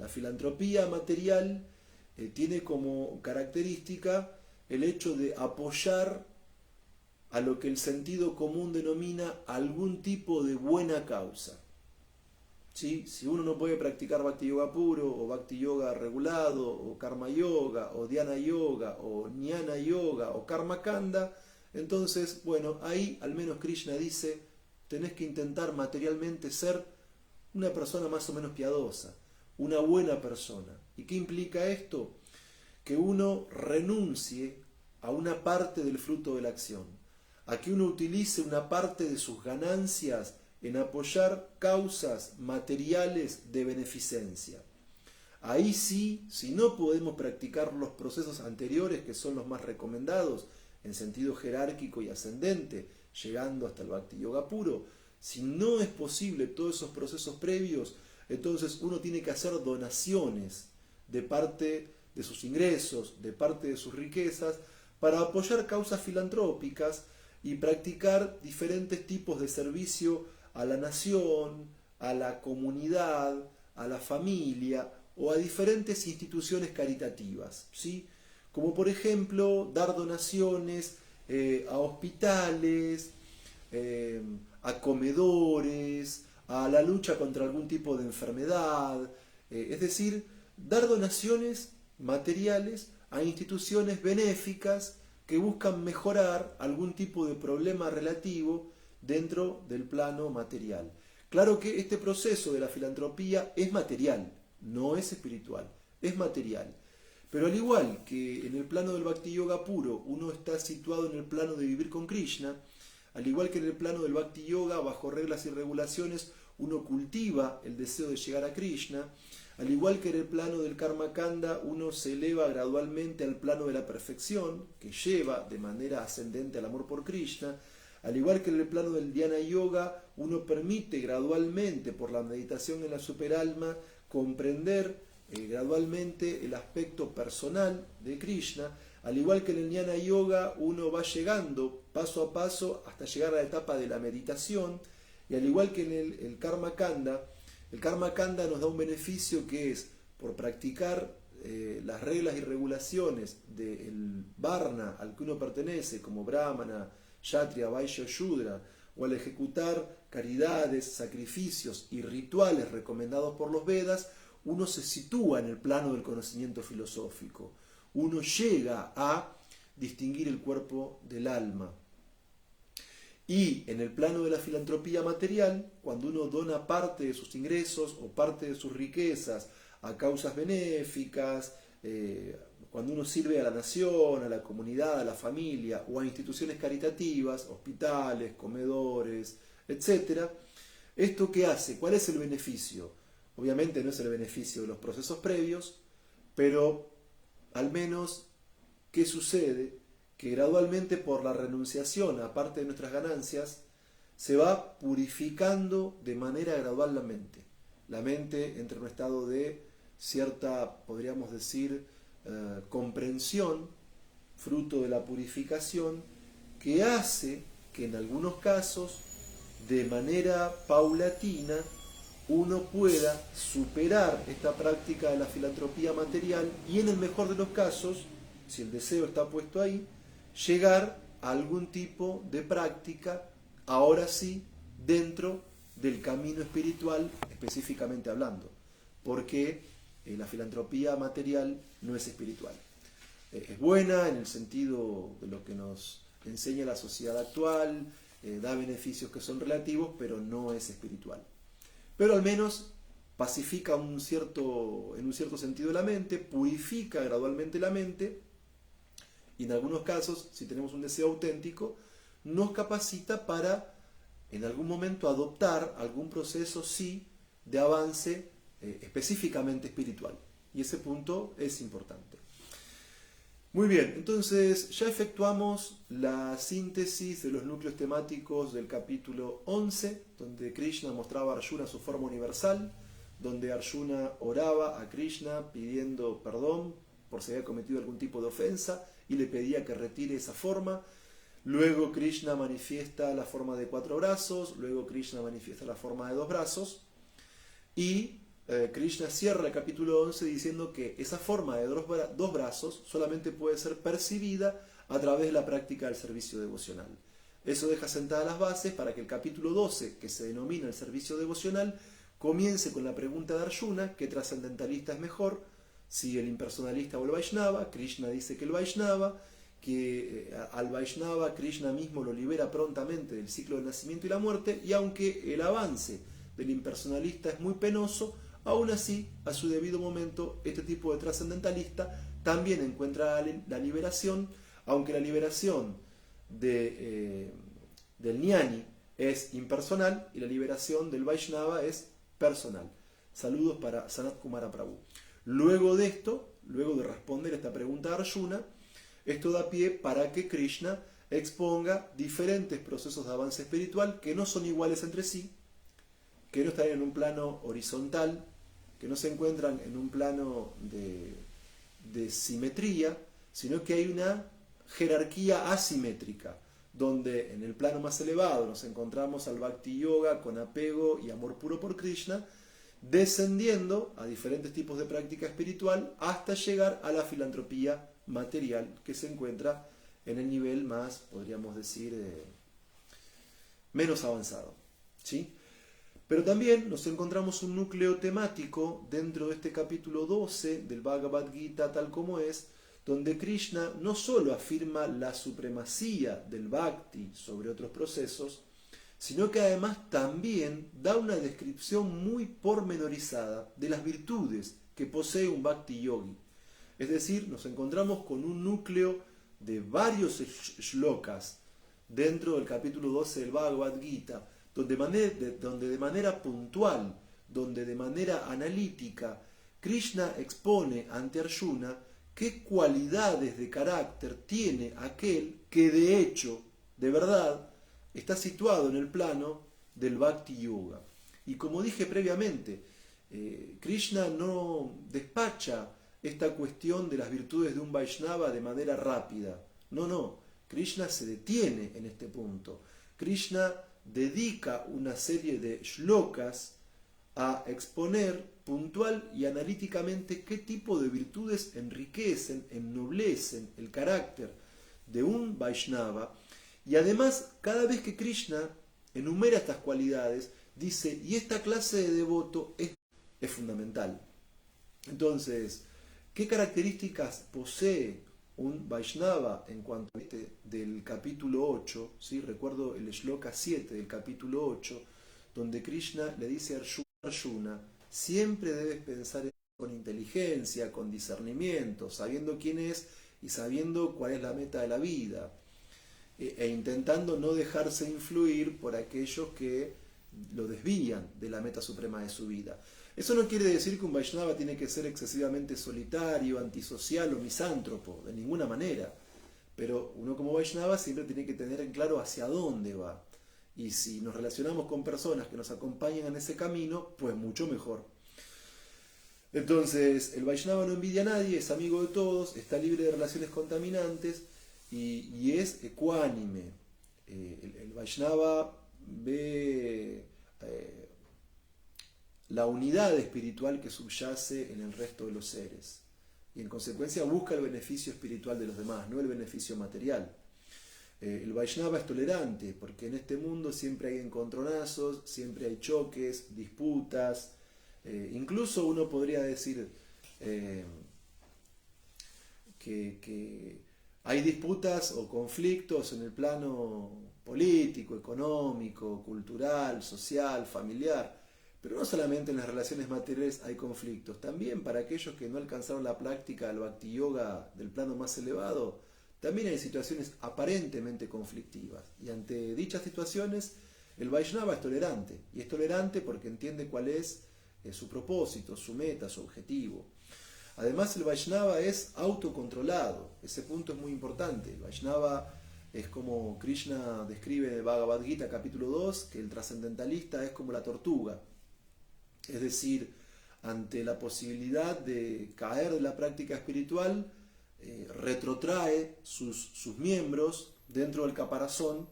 La filantropía material tiene como característica el hecho de apoyar a lo que el sentido común denomina algún tipo de buena causa. ¿Sí? Si uno no puede practicar Bhakti Yoga puro, o Bhakti Yoga regulado, o Karma Yoga, o Dhyana Yoga, o Jnana Yoga, o Karma Kanda, entonces, bueno, ahí al menos Krishna dice, tenés que intentar materialmente ser una persona más o menos piadosa, una buena persona. ¿Y qué implica esto? Que uno renuncie a una parte del fruto de la acción, a que uno utilice una parte de sus ganancias en apoyar causas materiales de beneficencia. Ahí sí, si no podemos practicar los procesos anteriores, que son los más recomendados, en sentido jerárquico y ascendente, llegando hasta el Bhakti Yoga puro, si no es posible todos esos procesos previos, entonces uno tiene que hacer donaciones de parte de sus ingresos, de parte de sus riquezas, para apoyar causas filantrópicas y practicar diferentes tipos de servicio a la nación, a la comunidad, a la familia o a diferentes instituciones caritativas, ¿sí? Como por ejemplo dar donaciones a hospitales, a comedores, a la lucha contra algún tipo de enfermedad, es decir, dar donaciones materiales a instituciones benéficas que buscan mejorar algún tipo de problema relativo dentro del plano material. Claro que este proceso de la filantropía es material, no es espiritual, es material. Pero al igual que en el plano del Bhakti Yoga puro uno está situado en el plano de vivir con Krishna, al igual que en el plano del Bhakti Yoga, bajo reglas y regulaciones, uno cultiva el deseo de llegar a Krishna, al igual que en el plano del Karma Kanda, uno se eleva gradualmente al plano de la perfección, que lleva de manera ascendente al amor por Krishna. Al igual que en el plano del Dhyana Yoga, uno permite gradualmente, por la meditación en la superalma, comprender gradualmente el aspecto personal de Krishna. Al igual que en el Jnana Yoga, uno va llegando paso a paso hasta llegar a la etapa de la meditación. Y al igual que en el Karma Kanda nos da un beneficio que es, por practicar las reglas y regulaciones del Varna al que uno pertenece, como Brahmana, Kshatriya, Vaishya, Shudra, o al ejecutar caridades, sacrificios y rituales recomendados por los Vedas, uno se sitúa en el plano del conocimiento filosófico. Uno llega a distinguir el cuerpo del alma. Y en el plano de la filantropía material, cuando uno dona parte de sus ingresos o parte de sus riquezas a causas benéficas, cuando uno sirve a la nación, a la comunidad, a la familia o a instituciones caritativas, hospitales, comedores, etc., ¿esto qué hace? ¿Cuál es el beneficio? Obviamente no es el beneficio de los procesos previos, pero al menos, ¿qué sucede? Que gradualmente por la renunciación a parte de nuestras ganancias se va purificando de manera gradual la mente. La mente entra en un estado de cierta, podríamos decir, comprensión, fruto de la purificación, que hace que en algunos casos, de manera paulatina, uno pueda superar esta práctica de la filantropía material y, en el mejor de los casos, si el deseo está puesto ahí, llegar a algún tipo de práctica, ahora sí, dentro del camino espiritual, específicamente hablando, porque la filantropía material no es espiritual. Es buena en el sentido de lo que nos enseña la sociedad actual, da beneficios que son relativos, pero no es espiritual. Pero al menos pacifica en un cierto sentido la mente, purifica gradualmente la mente, y en algunos casos, si tenemos un deseo auténtico, nos capacita para en algún momento adoptar algún proceso, sí, de avance específicamente espiritual. Y ese punto es importante. Muy bien, entonces ya efectuamos la síntesis de los núcleos temáticos del capítulo 11, donde Krishna mostraba a Arjuna su forma universal, donde Arjuna oraba a Krishna pidiendo perdón por si había cometido algún tipo de ofensa y le pedía que retire esa forma. Luego Krishna manifiesta la forma de 4 brazos, luego Krishna manifiesta la forma de 2 brazos, y Krishna cierra el capítulo 11 diciendo que esa forma de dos brazos solamente puede ser percibida a través de la práctica del servicio devocional. Eso deja sentadas las bases para que el capítulo 12, que se denomina el servicio devocional, comience con la pregunta de Arjuna: ¿qué trascendentalista es mejor? Si el impersonalista o el Vaishnava. Krishna dice que el Vaishnava, que al Vaishnava Krishna mismo lo libera prontamente del ciclo del nacimiento y la muerte, y aunque el avance del impersonalista es muy penoso, aún así, a su debido momento, este tipo de trascendentalista también encuentra la liberación, aunque la liberación del Jnani es impersonal y la liberación del Vaishnava es personal. Saludos para Sanat Kumara Prabhu. Luego de esto, luego de responder esta pregunta a Arjuna, esto da pie para que Krishna exponga diferentes procesos de avance espiritual que no son iguales entre sí, que no están en un plano horizontal, que no se encuentran en un plano de simetría, sino que hay una jerarquía asimétrica, donde en el plano más elevado nos encontramos al Bhakti Yoga con apego y amor puro por Krishna, descendiendo a diferentes tipos de práctica espiritual hasta llegar a la filantropía material, que se encuentra en el nivel más, podríamos decir, menos avanzado, ¿sí? Pero también nos encontramos un núcleo temático dentro de este capítulo 12 del Bhagavad Gita tal como es, donde Krishna no solo afirma la supremacía del Bhakti sobre otros procesos, sino que además también da una descripción muy pormenorizada de las virtudes que posee un Bhakti Yogi. Es decir, nos encontramos con un núcleo de varios shlokas dentro del capítulo 12 del Bhagavad Gita, donde de manera puntual, donde de manera analítica, Krishna expone ante Arjuna qué cualidades de carácter tiene aquel que de hecho, de verdad, está situado en el plano del Bhakti Yoga. Y como dije previamente, Krishna no despacha esta cuestión de las virtudes de un Vaishnava de manera rápida. No, Krishna se detiene en este punto. Krishna dedica una serie de shlokas a exponer puntual y analíticamente qué tipo de virtudes enriquecen, ennoblecen el carácter de un Vaishnava, y además cada vez que Krishna enumera estas cualidades dice: y esta clase de devoto es fundamental. Entonces, ¿qué características posee un Vaishnava en cuanto a del capítulo 8? ¿Sí? Recuerdo el shloka 7 del capítulo 8, donde Krishna le dice a Arjuna: siempre debes pensar con inteligencia, con discernimiento, sabiendo quién es y sabiendo cuál es la meta de la vida, e intentando no dejarse influir por aquellos que lo desvían de la meta suprema de su vida. Eso no quiere decir que un Vaishnava tiene que ser excesivamente solitario, antisocial o misántropo, de ninguna manera. Pero uno como Vaishnava siempre tiene que tener en claro hacia dónde va. Y si nos relacionamos con personas que nos acompañan en ese camino, pues mucho mejor. Entonces, el Vaishnava no envidia a nadie, es amigo de todos, está libre de relaciones contaminantes y es ecuánime. El Vaishnava ve la unidad espiritual que subyace en el resto de los seres. Y en consecuencia busca el beneficio espiritual de los demás, no el beneficio material. El Vaishnava es tolerante, porque en este mundo siempre hay encontronazos, siempre hay choques, disputas. Incluso uno podría decir que hay disputas o conflictos en el plano político, económico, cultural, social, familiar. Pero no solamente en las relaciones materiales hay conflictos, también para aquellos que no alcanzaron la práctica del Bhakti Yoga del plano más elevado, también hay situaciones aparentemente conflictivas. Y ante dichas situaciones, el Vaishnava es tolerante. Y es tolerante porque entiende cuál es su propósito, su meta, su objetivo. Además, el Vaishnava es autocontrolado. Ese punto es muy importante. El Vaishnava es como Krishna describe en el Bhagavad Gita capítulo 2, que el trascendentalista es como la tortuga. Es decir, ante la posibilidad de caer de la práctica espiritual, retrotrae sus miembros dentro del caparazón,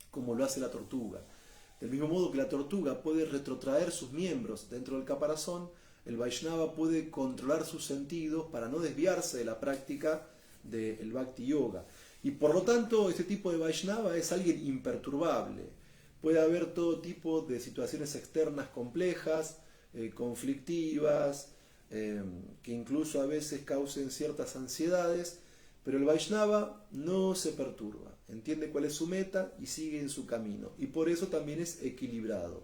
como lo hace la tortuga. Del mismo modo que la tortuga puede retrotraer sus miembros dentro del caparazón, el Vaishnava puede controlar sus sentidos para no desviarse de la práctica del Bhakti Yoga. Y por lo tanto, este tipo de Vaishnava es alguien imperturbable. Puede haber todo tipo de situaciones externas complejas, conflictivas, que incluso a veces causen ciertas ansiedades, pero el Vaishnava no se perturba, entiende cuál es su meta y sigue en su camino. Y por eso también es equilibrado.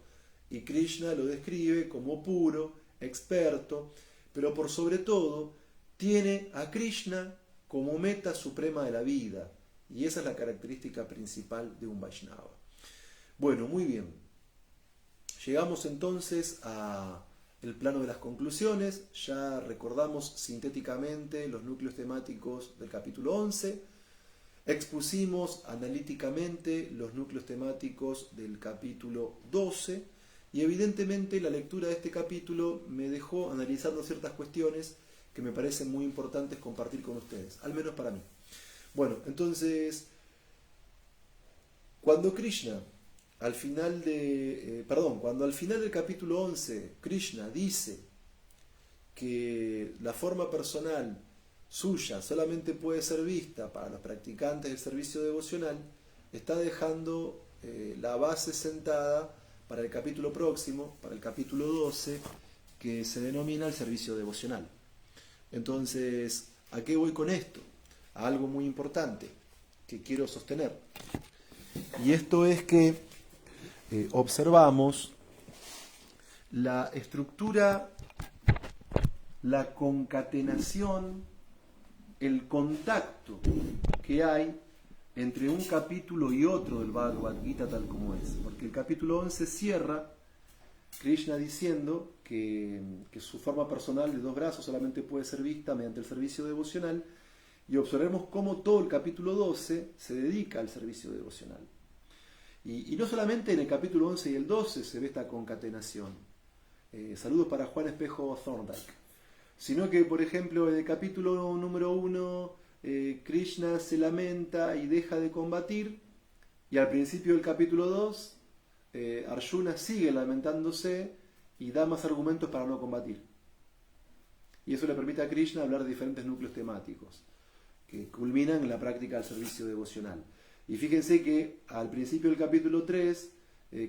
Y Krishna lo describe como puro, experto, pero por sobre todo tiene a Krishna como meta suprema de la vida. Y esa es la característica principal de un Vaishnava. Bueno, muy bien. Llegamos entonces a el plano de las conclusiones. Ya recordamos sintéticamente los núcleos temáticos del capítulo 11. Expusimos analíticamente los núcleos temáticos del capítulo 12. Y evidentemente la lectura de este capítulo me dejó analizando ciertas cuestiones que me parecen muy importantes compartir con ustedes, al menos para mí. Bueno, entonces, cuando Krishna, cuando al final del capítulo 11, Krishna dice que la forma personal suya solamente puede ser vista para los practicantes del servicio devocional, está dejando la base sentada para el capítulo próximo, para el capítulo 12, que se denomina el servicio devocional. Entonces, ¿a qué voy con esto? A algo muy importante que quiero sostener. Y esto es que observamos la estructura, la concatenación, el contacto que hay entre un capítulo y otro del Bhagavad Gita tal como es. Porque el capítulo 11 cierra Krishna diciendo que su forma personal de 2 brazos solamente puede ser vista mediante el servicio devocional, y observemos cómo todo el capítulo 12 se dedica al servicio devocional. Y no solamente en el capítulo 11 y el 12 se ve esta concatenación. Saludos para Juan Espejo Thorndike. Sino que, por ejemplo, en el capítulo número 1, Krishna se lamenta y deja de combatir, y al principio del capítulo 2, Arjuna sigue lamentándose y da más argumentos para no combatir. Y eso le permite a Krishna hablar de diferentes núcleos temáticos que culminan en la práctica del servicio devocional. Y fíjense que al principio del capítulo 3,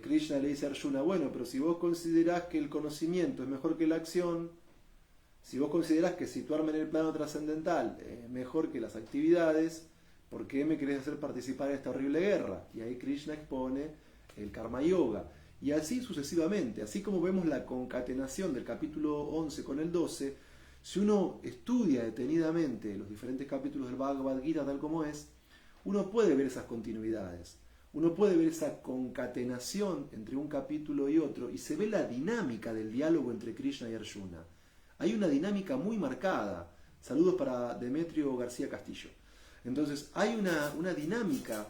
Krishna le dice a Arjuna, bueno, pero si vos considerás que el conocimiento es mejor que la acción, si vos considerás que situarme en el plano trascendental es mejor que las actividades, ¿por qué me querés hacer participar en esta horrible guerra? Y ahí Krishna expone el Karma Yoga. Y así sucesivamente, así como vemos la concatenación del capítulo 11 con el 12, si uno estudia detenidamente los diferentes capítulos del Bhagavad Gita tal como es, uno puede ver esas continuidades, uno puede ver esa concatenación entre un capítulo y otro, y se ve la dinámica del diálogo entre Krishna y Arjuna. Hay una dinámica muy marcada. Saludos para Demetrio García Castillo. Entonces, hay una dinámica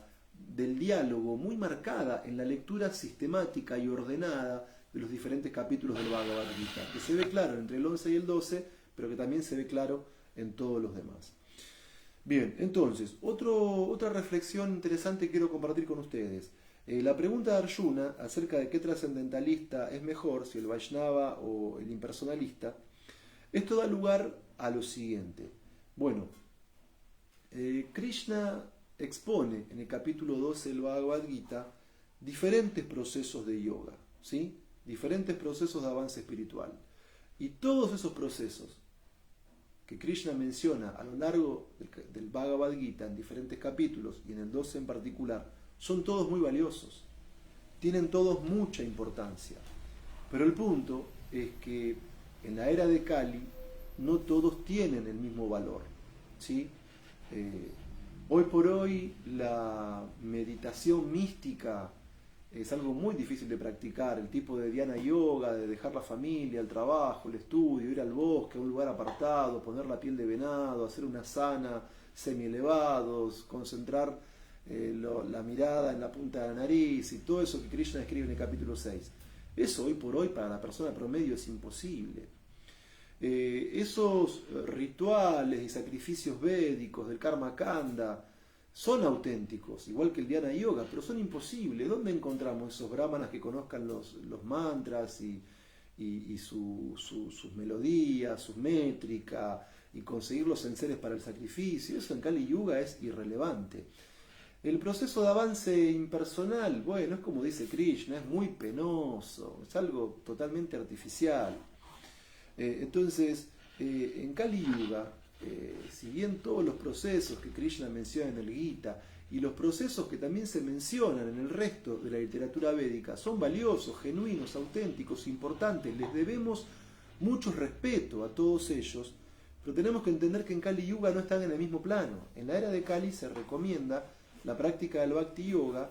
del diálogo muy marcada en la lectura sistemática y ordenada de los diferentes capítulos del Bhagavad Gita, que se ve claro entre el 11 y el 12, pero que también se ve claro en todos los demás. Bien, entonces, otra reflexión interesante que quiero compartir con ustedes. La pregunta de Arjuna acerca de qué trascendentalista es mejor, si el Vaishnava o el impersonalista, esto da lugar a lo siguiente. Bueno, Krishna expone en el capítulo 12 del Bhagavad Gita diferentes procesos de yoga, ¿sí? Diferentes procesos de avance espiritual. Y todos esos procesos que Krishna menciona a lo largo del Bhagavad Gita en diferentes capítulos, y en el 12 en particular, son todos muy valiosos. Tienen todos mucha importancia. Pero el punto es que en la era de Kali no todos tienen el mismo valor, ¿sí? Hoy por hoy la meditación mística es algo muy difícil de practicar. El tipo de dhyana yoga, de dejar la familia, el trabajo, el estudio, ir al bosque, a un lugar apartado, poner la piel de venado, hacer una asana semi-elevados, concentrar la mirada en la punta de la nariz y todo eso que Krishna escribe en el capítulo 6. Eso hoy por hoy para la persona promedio es imposible. Esos rituales y sacrificios védicos del Karma Kanda son auténticos, igual que el Dhyana Yoga, pero son imposibles. ¿Dónde encontramos esos brahmanas que conozcan los mantras y sus melodías, sus métricas, y conseguir los enseres para el sacrificio? Eso en Kali Yuga es irrelevante. El proceso de avance impersonal, bueno, es como dice Krishna, es muy penoso, es algo totalmente artificial. Entonces, en Kali Yuga, si bien todos los procesos que Krishna menciona en el Gita y los procesos que también se mencionan en el resto de la literatura védica son valiosos, genuinos, auténticos, importantes, les debemos mucho respeto a todos ellos, pero tenemos que entender que en Kali Yuga no están en el mismo plano. En la era de Kali se recomienda la práctica del Bhakti Yoga,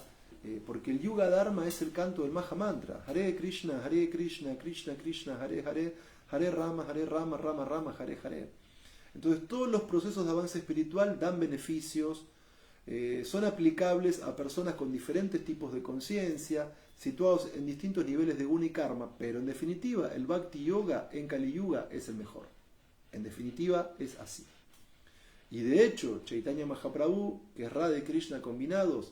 porque el Yuga Dharma es el canto del Maha Mantra. Hare Krishna, Krishna Krishna, Hare Hare, Hare Rama, Rama Rama, Hare Hare. Entonces todos los procesos de avance espiritual dan beneficios, son aplicables a personas con diferentes tipos de conciencia, situados en distintos niveles de guna y karma, pero en definitiva el Bhakti Yoga en Kali Yuga es el mejor. En definitiva es así. Y de hecho, Chaitanya Mahaprabhu, que es Radha y Krishna combinados,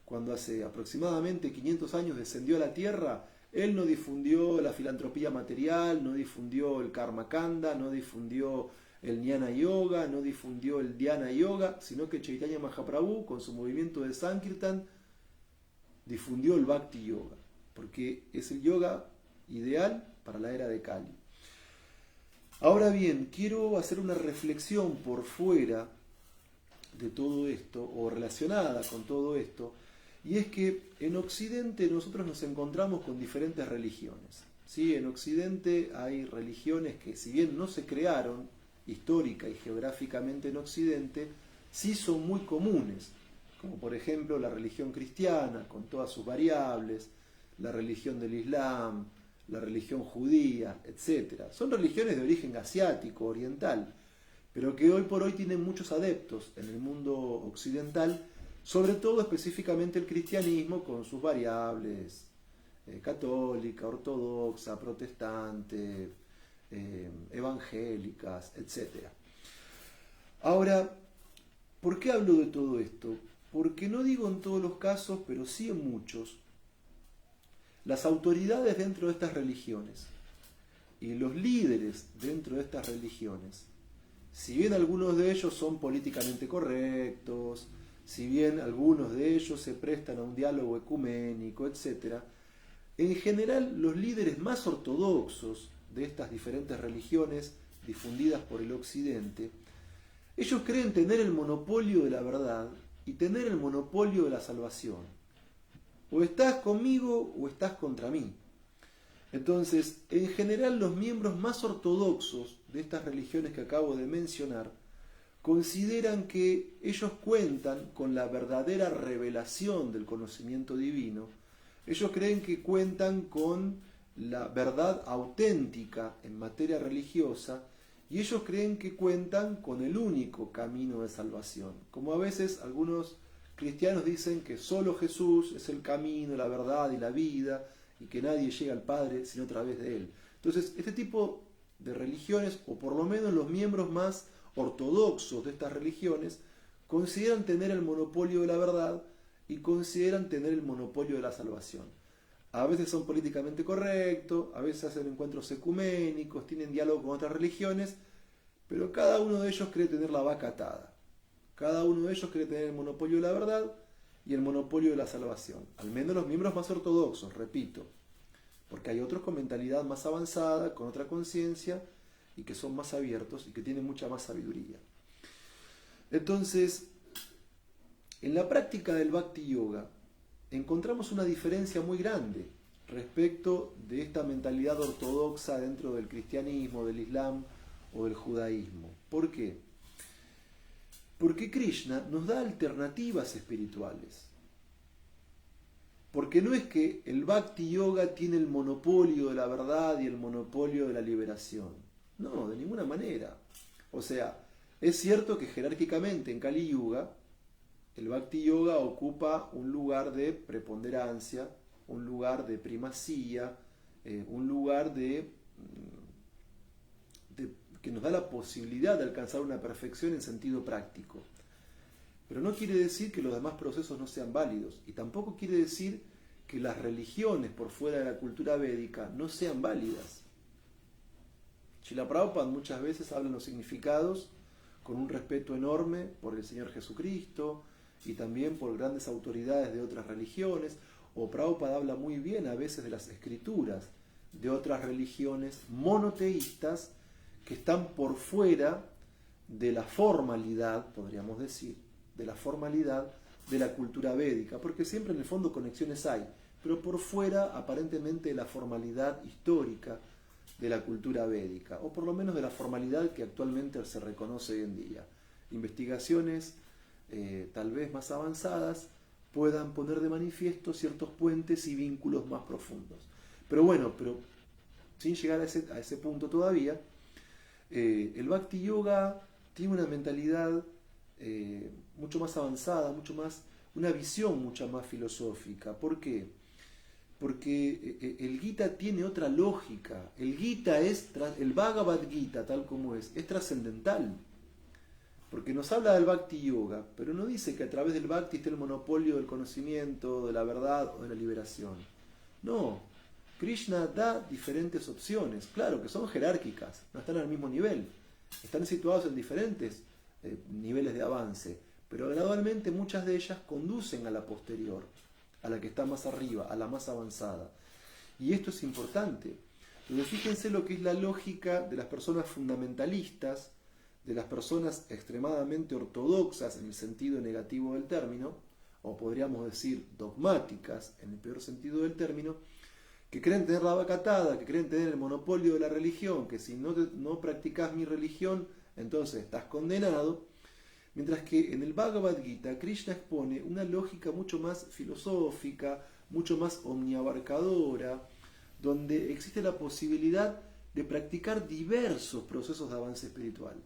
cuando hace aproximadamente 500 años descendió a la tierra, él no difundió la filantropía material, no difundió el Karma Kanda, no difundió el Jnana Yoga, no difundió el Dhyana Yoga, sino que Chaitanya Mahaprabhu, con su movimiento de Sankirtan, difundió el Bhakti Yoga, porque es el yoga ideal para la era de Kali. Ahora bien, quiero hacer una reflexión por fuera de todo esto, o relacionada con todo esto, y es que en Occidente nosotros nos encontramos con diferentes religiones. ¿Sí? En Occidente hay religiones que, si bien no se crearon histórica y geográficamente en Occidente, sí son muy comunes, como por ejemplo la religión cristiana, con todas sus variables, la religión del Islam, la religión judía, etc. Son religiones de origen asiático, oriental, pero que hoy por hoy tienen muchos adeptos en el mundo occidental, sobre todo específicamente el cristianismo con sus variables, católica, ortodoxa, protestante, evangélicas, etc. Ahora, ¿por qué hablo de todo esto? Porque no digo en todos los casos, pero sí en muchos, las autoridades dentro de estas religiones y los líderes dentro de estas religiones, si bien algunos de ellos son políticamente correctos, si bien algunos de ellos se prestan a un diálogo ecuménico, etc., en general los líderes más ortodoxos de estas diferentes religiones difundidas por el Occidente, ellos creen tener el monopolio de la verdad y tener el monopolio de la salvación. O estás conmigo o estás contra mí. Entonces, en general los miembros más ortodoxos de estas religiones que acabo de mencionar consideran que ellos cuentan con la verdadera revelación del conocimiento divino. Ellos creen que cuentan con la verdad auténtica en materia religiosa y ellos creen que cuentan con el único camino de salvación. Como a veces algunos cristianos dicen que solo Jesús es el camino, la verdad y la vida y que nadie llega al Padre sino a través de Él. Entonces, este tipo de religiones, o por lo menos los miembros más ortodoxos de estas religiones, consideran tener el monopolio de la verdad y consideran tener el monopolio de la salvación. A veces son políticamente correctos, a veces hacen encuentros ecuménicos, tienen diálogo con otras religiones, pero cada uno de ellos cree tener la vaca atada. Cada uno de ellos quiere tener el monopolio de la verdad y el monopolio de la salvación. Al menos los miembros más ortodoxos, repito. Porque hay otros con mentalidad más avanzada, con otra conciencia, y que son más abiertos y que tienen mucha más sabiduría. Entonces, en la práctica del Bhakti Yoga, encontramos una diferencia muy grande respecto de esta mentalidad ortodoxa dentro del cristianismo, del islam o del judaísmo. ¿Por qué? Porque Krishna nos da alternativas espirituales. Porque no es que el Bhakti Yoga tiene el monopolio de la verdad y el monopolio de la liberación. No, de ninguna manera. O sea, es cierto que jerárquicamente en Kali Yuga, el Bhakti Yoga ocupa un lugar de preponderancia, un lugar de primacía, un lugar que nos da la posibilidad de alcanzar una perfección en sentido práctico. Pero no quiere decir que los demás procesos no sean válidos. Y tampoco quiere decir que las religiones por fuera de la cultura védica no sean válidas. Srila Prabhupada muchas veces habla en los significados con un respeto enorme por el Señor Jesucristo y también por grandes autoridades de otras religiones. O Prabhupada habla muy bien a veces de las escrituras de otras religiones monoteístas que están por fuera de la formalidad, podríamos decir, de la formalidad de la cultura védica, porque siempre en el fondo conexiones hay, pero por fuera aparentemente de la formalidad histórica de la cultura védica, o por lo menos de la formalidad que actualmente se reconoce hoy en día. Investigaciones tal vez más avanzadas puedan poner de manifiesto ciertos puentes y vínculos más profundos. Pero bueno, sin llegar a ese punto todavía, el Bhakti Yoga tiene una mentalidad mucho más avanzada, una visión mucho más filosófica. ¿Por qué? Porque el Gita tiene otra lógica. El Bhagavad Gita, tal como es trascendental. Porque nos habla del Bhakti Yoga, pero no dice que a través del Bhakti esté el monopolio del conocimiento, de la verdad o de la liberación. No, Krishna da diferentes opciones, claro que son jerárquicas, no están al mismo nivel, están situados en diferentes niveles de avance, pero gradualmente muchas de ellas conducen a la posterior, a la que está más arriba, a la más avanzada. Y esto es importante. Entonces fíjense lo que es la lógica de las personas fundamentalistas, de las personas extremadamente ortodoxas en el sentido negativo del término, o podríamos decir dogmáticas en el peor sentido del término, que creen tener la vaca atada, que creen tener el monopolio de la religión, que si no practicas mi religión, entonces estás condenado. Mientras que en el Bhagavad Gita, Krishna expone una lógica mucho más filosófica, mucho más omniabarcadora, donde existe la posibilidad de practicar diversos procesos de avance espiritual.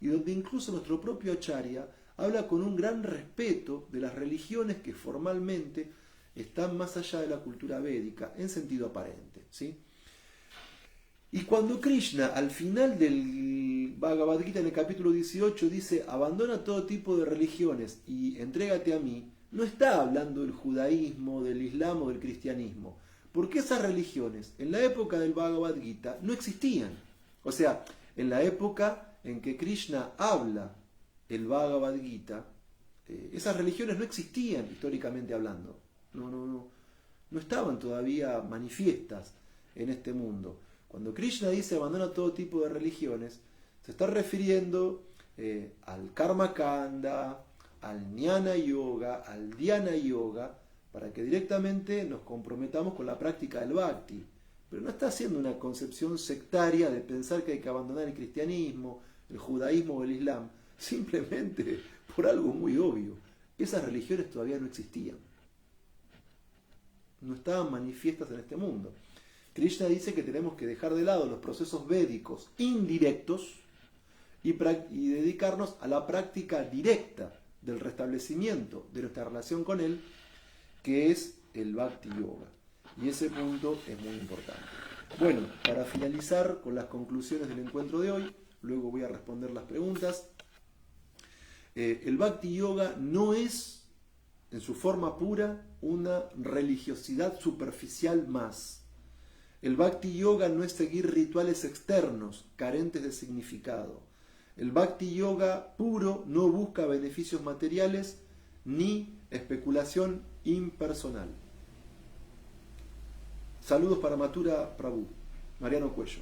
Y donde incluso nuestro propio Acharya habla con un gran respeto de las religiones que formalmente están más allá de la cultura védica, en sentido aparente, ¿sí? Y cuando Krishna, al final del Bhagavad Gita, en el capítulo 18, dice, abandona todo tipo de religiones y entrégate a mí, no está hablando del judaísmo, del islam o del cristianismo, porque esas religiones, en la época del Bhagavad Gita, no existían. O sea, en la época en que Krishna habla el Bhagavad Gita, esas religiones no existían históricamente hablando. No estaban todavía manifiestas en este mundo. Cuando Krishna dice abandona todo tipo de religiones, se está refiriendo al Karma Kanda, al Jnana Yoga, al Dhyana Yoga, para que directamente nos comprometamos con la práctica del Bhakti. Pero no está haciendo una concepción sectaria de pensar que hay que abandonar el cristianismo, el judaísmo o el islam, simplemente por algo muy obvio. Esas religiones todavía no existían. No estaban manifiestas en este mundo. Krishna dice que tenemos que dejar de lado los procesos védicos indirectos y dedicarnos a la práctica directa del restablecimiento de nuestra relación con él, que es el Bhakti Yoga. Y ese punto es muy importante. Bueno, para finalizar con las conclusiones del encuentro de hoy, luego voy a responder las preguntas. El Bhakti Yoga no es, en su forma pura, una religiosidad superficial más. El Bhakti Yoga no es seguir rituales externos, carentes de significado. El Bhakti Yoga puro no busca beneficios materiales ni especulación impersonal. Saludos para Mathura Prabhu, Mariano Cuello.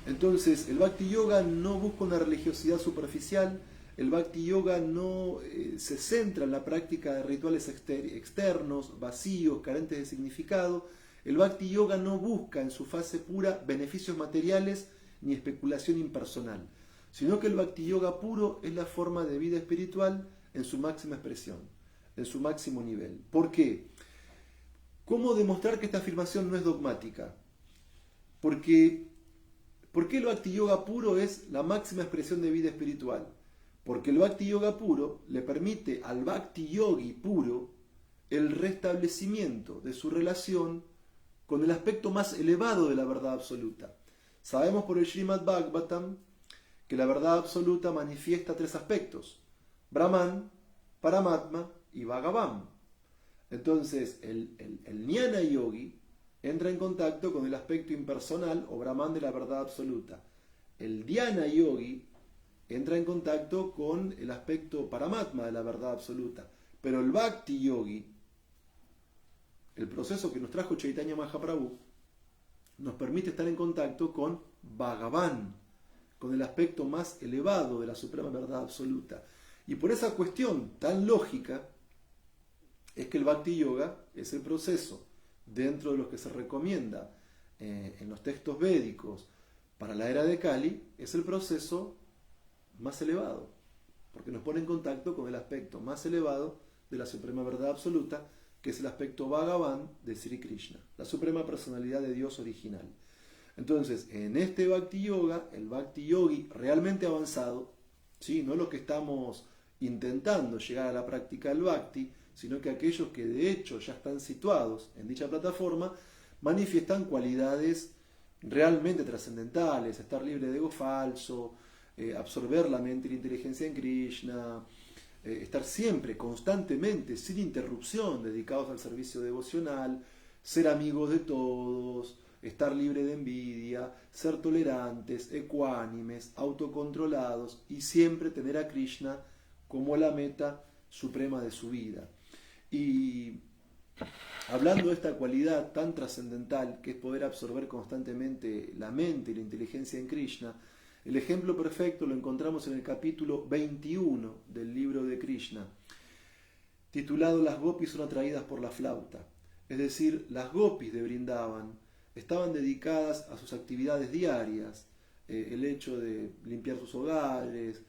Entonces, el Bhakti Yoga no busca una religiosidad superficial. El Bhakti Yoga no se centra en la práctica de rituales externos, vacíos, carentes de significado. El Bhakti Yoga no busca en su fase pura beneficios materiales ni especulación impersonal, sino que el Bhakti Yoga puro es la forma de vida espiritual en su máxima expresión, en su máximo nivel. ¿Por qué? ¿Cómo demostrar que esta afirmación no es dogmática? ¿Por qué el Bhakti Yoga puro es la máxima expresión de vida espiritual? Porque el Bhakti Yoga puro le permite al Bhakti Yogi puro el restablecimiento de su relación con el aspecto más elevado de la verdad absoluta. Sabemos por el Srimad Bhagavatam que la verdad absoluta manifiesta tres aspectos: Brahman, Paramatma y Bhagavan. Entonces, el Jnana Yogi entra en contacto con el aspecto impersonal o Brahman de la verdad absoluta. El Dhyana Yogi entra en contacto con el aspecto Paramatma de la verdad absoluta. Pero el Bhakti Yogi, el proceso que nos trajo Chaitanya Mahaprabhu, nos permite estar en contacto con Bhagavan, con el aspecto más elevado de la suprema verdad absoluta. Y por esa cuestión tan lógica es que el Bhakti Yoga es el proceso dentro de los que se recomienda en los textos védicos para la era de Kali, es el proceso más elevado, porque nos pone en contacto con el aspecto más elevado de la suprema verdad absoluta, que es el aspecto Bhagavan de Sri Krishna, la suprema personalidad de Dios original. Entonces, en este Bhakti Yoga, el Bhakti Yogi realmente avanzado, ¿sí? No lo que estamos intentando llegar a la práctica del Bhakti, sino que aquellos que de hecho ya están situados en dicha plataforma, manifiestan cualidades realmente trascendentales: estar libre de ego falso, absorber la mente y la inteligencia en Krishna, estar siempre, constantemente, sin interrupción, dedicados al servicio devocional, ser amigos de todos, estar libre de envidia, ser tolerantes, ecuánimes, autocontrolados y siempre tener a Krishna como la meta suprema de su vida. Y hablando de esta cualidad tan trascendental que es poder absorber constantemente la mente y la inteligencia en Krishna, el ejemplo perfecto lo encontramos en el capítulo 21 del libro de Krishna, titulado Las gopis son atraídas por la flauta. Es decir, las gopis de Vrindavan estaban dedicadas a sus actividades diarias, el hecho de limpiar sus hogares,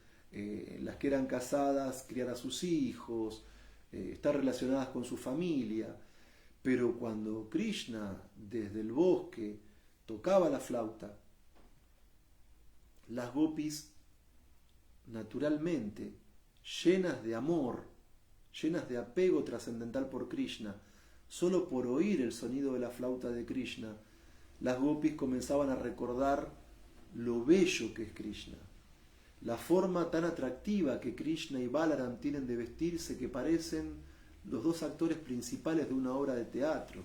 las que eran casadas, criar a sus hijos, estar relacionadas con su familia. Pero cuando Krishna desde el bosque tocaba la flauta, las gopis naturalmente, llenas de amor, llenas de apego trascendental por Krishna, solo por oír el sonido de la flauta de Krishna, las gopis comenzaban a recordar lo bello que es Krishna, la forma tan atractiva que Krishna y Balaram tienen de vestirse, que parecen los dos actores principales de una obra de teatro.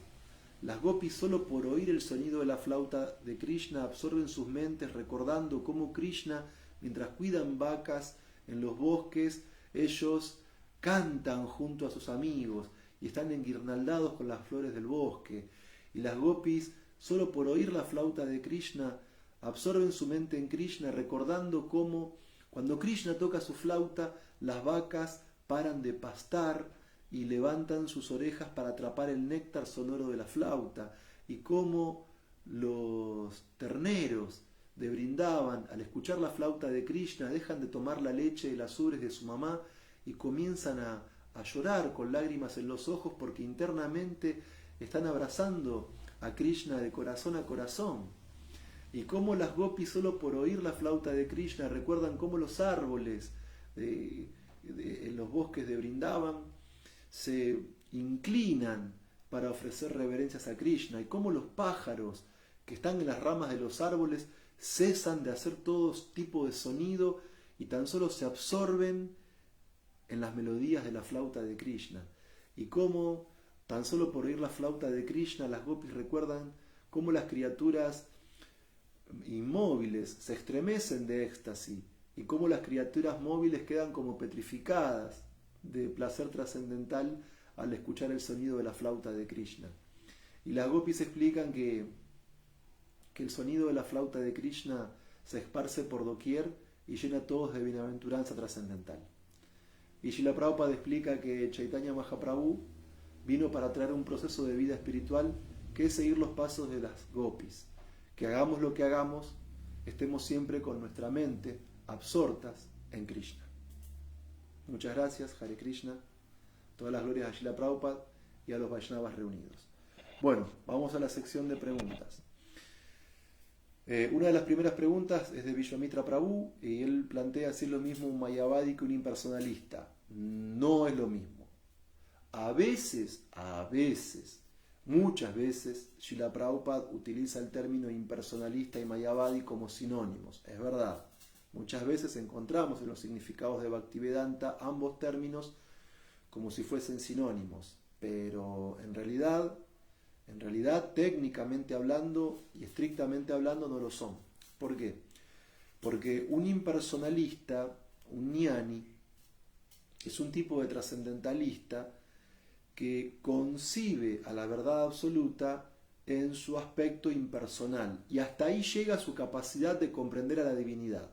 Las gopis, solo por oír el sonido de la flauta de Krishna, absorben sus mentes recordando cómo Krishna, mientras cuidan vacas en los bosques, ellos cantan junto a sus amigos y están enguirnaldados con las flores del bosque. Y las gopis, solo por oír la flauta de Krishna, absorben su mente en Krishna, recordando cómo, cuando Krishna toca su flauta, las vacas paran de pastar y levantan sus orejas para atrapar el néctar sonoro de la flauta, y cómo los terneros de Vrindavan, al escuchar la flauta de Krishna, dejan de tomar la leche de las ubres de su mamá y comienzan a llorar con lágrimas en los ojos, porque internamente están abrazando a Krishna de corazón a corazón. Y cómo las gopis, solo por oír la flauta de Krishna, recuerdan cómo los árboles en los bosques de Vrindavan se inclinan para ofrecer reverencias a Krishna, y cómo los pájaros que están en las ramas de los árboles cesan de hacer todo tipo de sonido y tan solo se absorben en las melodías de la flauta de Krishna. Y cómo, tan solo por oír la flauta de Krishna, las gopis recuerdan cómo las criaturas inmóviles se estremecen de éxtasis, y cómo las criaturas móviles quedan como petrificadas de placer trascendental al escuchar el sonido de la flauta de Krishna. Y las gopis explican que el sonido de la flauta de Krishna se esparce por doquier y llena a todos de bienaventuranza trascendental. Y Srila Prabhupada explica que Chaitanya Mahaprabhu vino para traer un proceso de vida espiritual que es seguir los pasos de las gopis. Que hagamos lo que hagamos, estemos siempre con nuestra mente absortas en Krishna. Muchas gracias, Hare Krishna. Todas las glorias a Srila Prabhupada y a los Vaishnavas reunidos. Bueno, vamos a la sección de preguntas. Una de las primeras preguntas es de Vishwamitra Prabhu, y él plantea si es lo mismo un mayavadi que un impersonalista. No es lo mismo. A veces, muchas veces, Srila Prabhupada utiliza el término impersonalista y mayavadi como sinónimos, es verdad. Muchas veces encontramos en los significados de Bhaktivedanta ambos términos como si fuesen sinónimos, pero en realidad, técnicamente hablando y estrictamente hablando, no lo son. ¿Por qué? Porque un impersonalista, un jnani, es un tipo de trascendentalista que concibe a la verdad absoluta en su aspecto impersonal, y hasta ahí llega su capacidad de comprender a la divinidad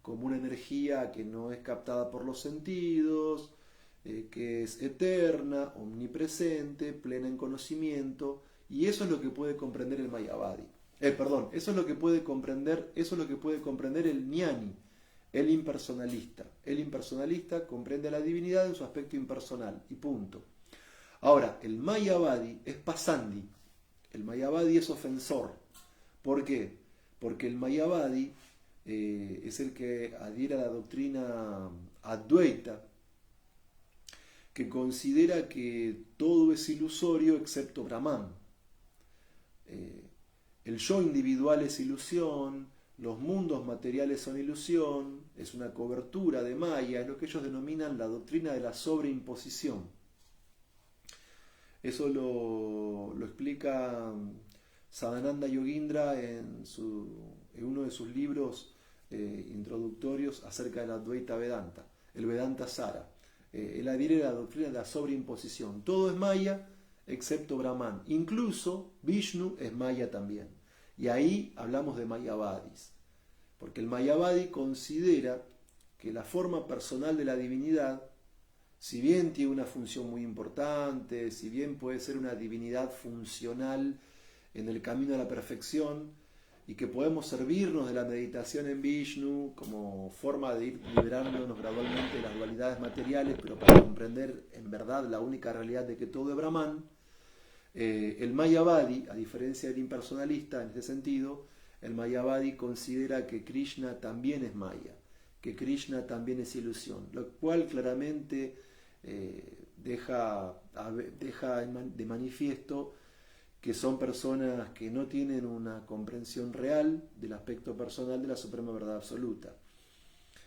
como una energía que no es captada por los sentidos, que es eterna, omnipresente, plena en conocimiento, y eso es lo que puede comprender el Mayavadi. Eso es lo que puede comprender el jnani, el impersonalista. El impersonalista comprende a la divinidad en su aspecto impersonal, y punto. Ahora, el Mayavadi es pasandi, el Mayavadi es ofensor. ¿Por qué? Porque el Mayavadi es el que adhiere a la doctrina Advaita, que considera que todo es ilusorio excepto Brahman. El yo individual es ilusión, los mundos materiales son ilusión, es una cobertura de Maya, es lo que ellos denominan la doctrina de la sobreimposición. Eso lo explica Sadananda Yogindra en uno de sus libros introductorios acerca de la Advaita Vedanta, el Vedanta Sara. Él adhiere a la doctrina de la sobreimposición. Todo es Maya excepto Brahman. Incluso Vishnu es Maya también. Y ahí hablamos de Mayavadis. Porque el Mayavadi considera que la forma personal de la divinidad, si bien tiene una función muy importante, si bien puede ser una divinidad funcional en el camino a la perfección, y que podemos servirnos de la meditación en Vishnu como forma de ir liberándonos gradualmente de las dualidades materiales, pero para comprender en verdad la única realidad de que todo es Brahman, el Mayavadi, a diferencia del impersonalista en este sentido, el Mayavadi considera que Krishna también es Maya, que Krishna también es ilusión, lo cual claramente deja de manifiesto que son personas que no tienen una comprensión real del aspecto personal de la suprema verdad absoluta.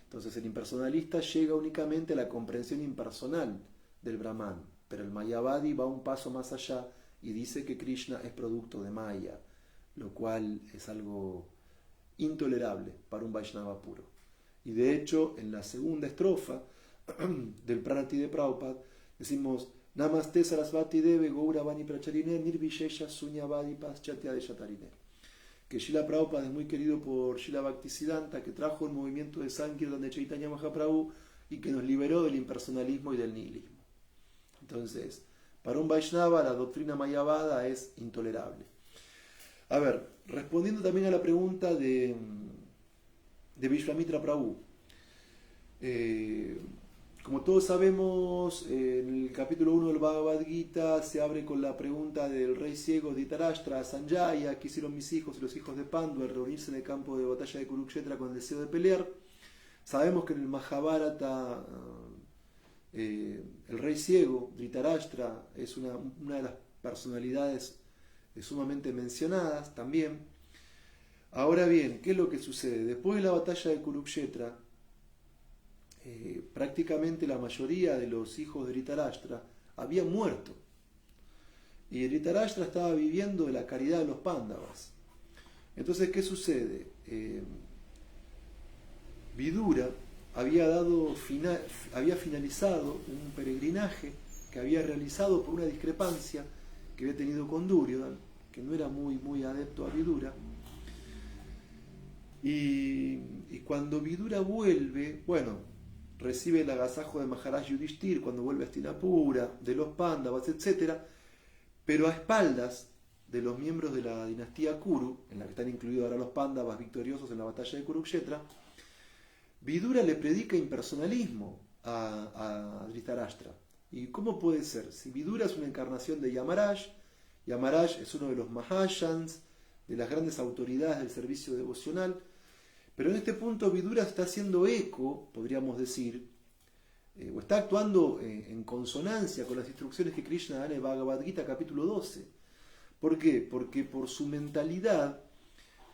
Entonces el impersonalista llega únicamente a la comprensión impersonal del Brahman, pero el Mayavadi va un paso más allá y dice que Krishna es producto de Maya, lo cual es algo intolerable para un Vaishnava puro. Y de hecho, en la segunda estrofa del Pranati de Prabhupada decimos: Namaste Sarasvati Deve Gauravani Pracharine Nirvishesha Sunyavadi Paschatya Deshatarine. Que Srila Prabhupada es muy querido por Srila Bhaktisiddhanta, que trajo el movimiento de Sankirtan de Chaitanya Mahaprabhu y que nos liberó del impersonalismo y del nihilismo. Entonces, para un Vaishnava la doctrina Mayavada es intolerable. A ver, respondiendo también a la pregunta de Vishwamitra Prabhu. Como todos sabemos, en el capítulo 1 del Bhagavad Gita se abre con la pregunta del rey ciego Dhritarashtra a Sanjaya: ¿qué hicieron mis hijos y los hijos de Pandu al reunirse en el campo de batalla de Kurukshetra con el deseo de pelear? Sabemos que en el Mahabharata el rey ciego Dhritarashtra es una de las personalidades sumamente mencionadas también. Ahora bien, ¿qué es lo que sucede? Después de la batalla de Kurukshetra, prácticamente la mayoría de los hijos de Dhritarashtra habían muerto. Y Dhritarashtra estaba viviendo de la caridad de los Pándavas. Entonces, ¿qué sucede? Vidura había finalizado un peregrinaje que había realizado por una discrepancia que había tenido con Duryodhana, que no era muy adepto a Vidura. Y cuando Vidura vuelve, recibe el agasajo de Maharaj Yudhishthir cuando vuelve a Hastinapura, de los Pándavas, etc. Pero a espaldas de los miembros de la dinastía Kuru, en la que están incluidos ahora los Pándavas victoriosos en la batalla de Kurukshetra, Vidura le predica impersonalismo a Dhritarashtra. ¿Y cómo puede ser? Si Vidura es una encarnación de Yamaraj, Yamaraj es uno de los Mahayans, de las grandes autoridades del servicio devocional, pero en este punto Vidura está haciendo eco, podríamos decir, o está actuando en consonancia con las instrucciones que Krishna da en el Bhagavad Gita capítulo 12. ¿Por qué? Porque por su mentalidad,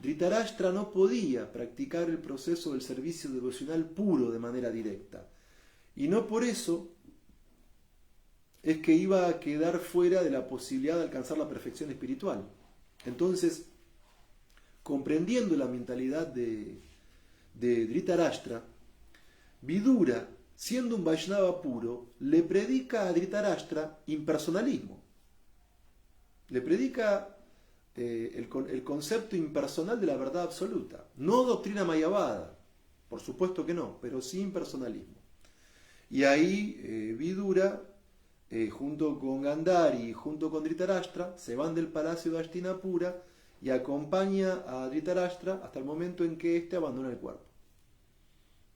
Dhritarashtra no podía practicar el proceso del servicio devocional puro de manera directa. Y no por eso es que iba a quedar fuera de la posibilidad de alcanzar la perfección espiritual. Entonces, comprendiendo la mentalidad de Dhritarashtra, Vidura, siendo un Vaishnava puro, le predica a Dhritarashtra impersonalismo. Le predica el concepto impersonal de la verdad absoluta. No doctrina mayavada, por supuesto que no, pero sí impersonalismo. Y ahí Vidura, junto con Gandhari y junto con Dhritarashtra, se van del palacio de Hastinapura y acompaña a Dhritarashtra hasta el momento en que éste abandona el cuerpo.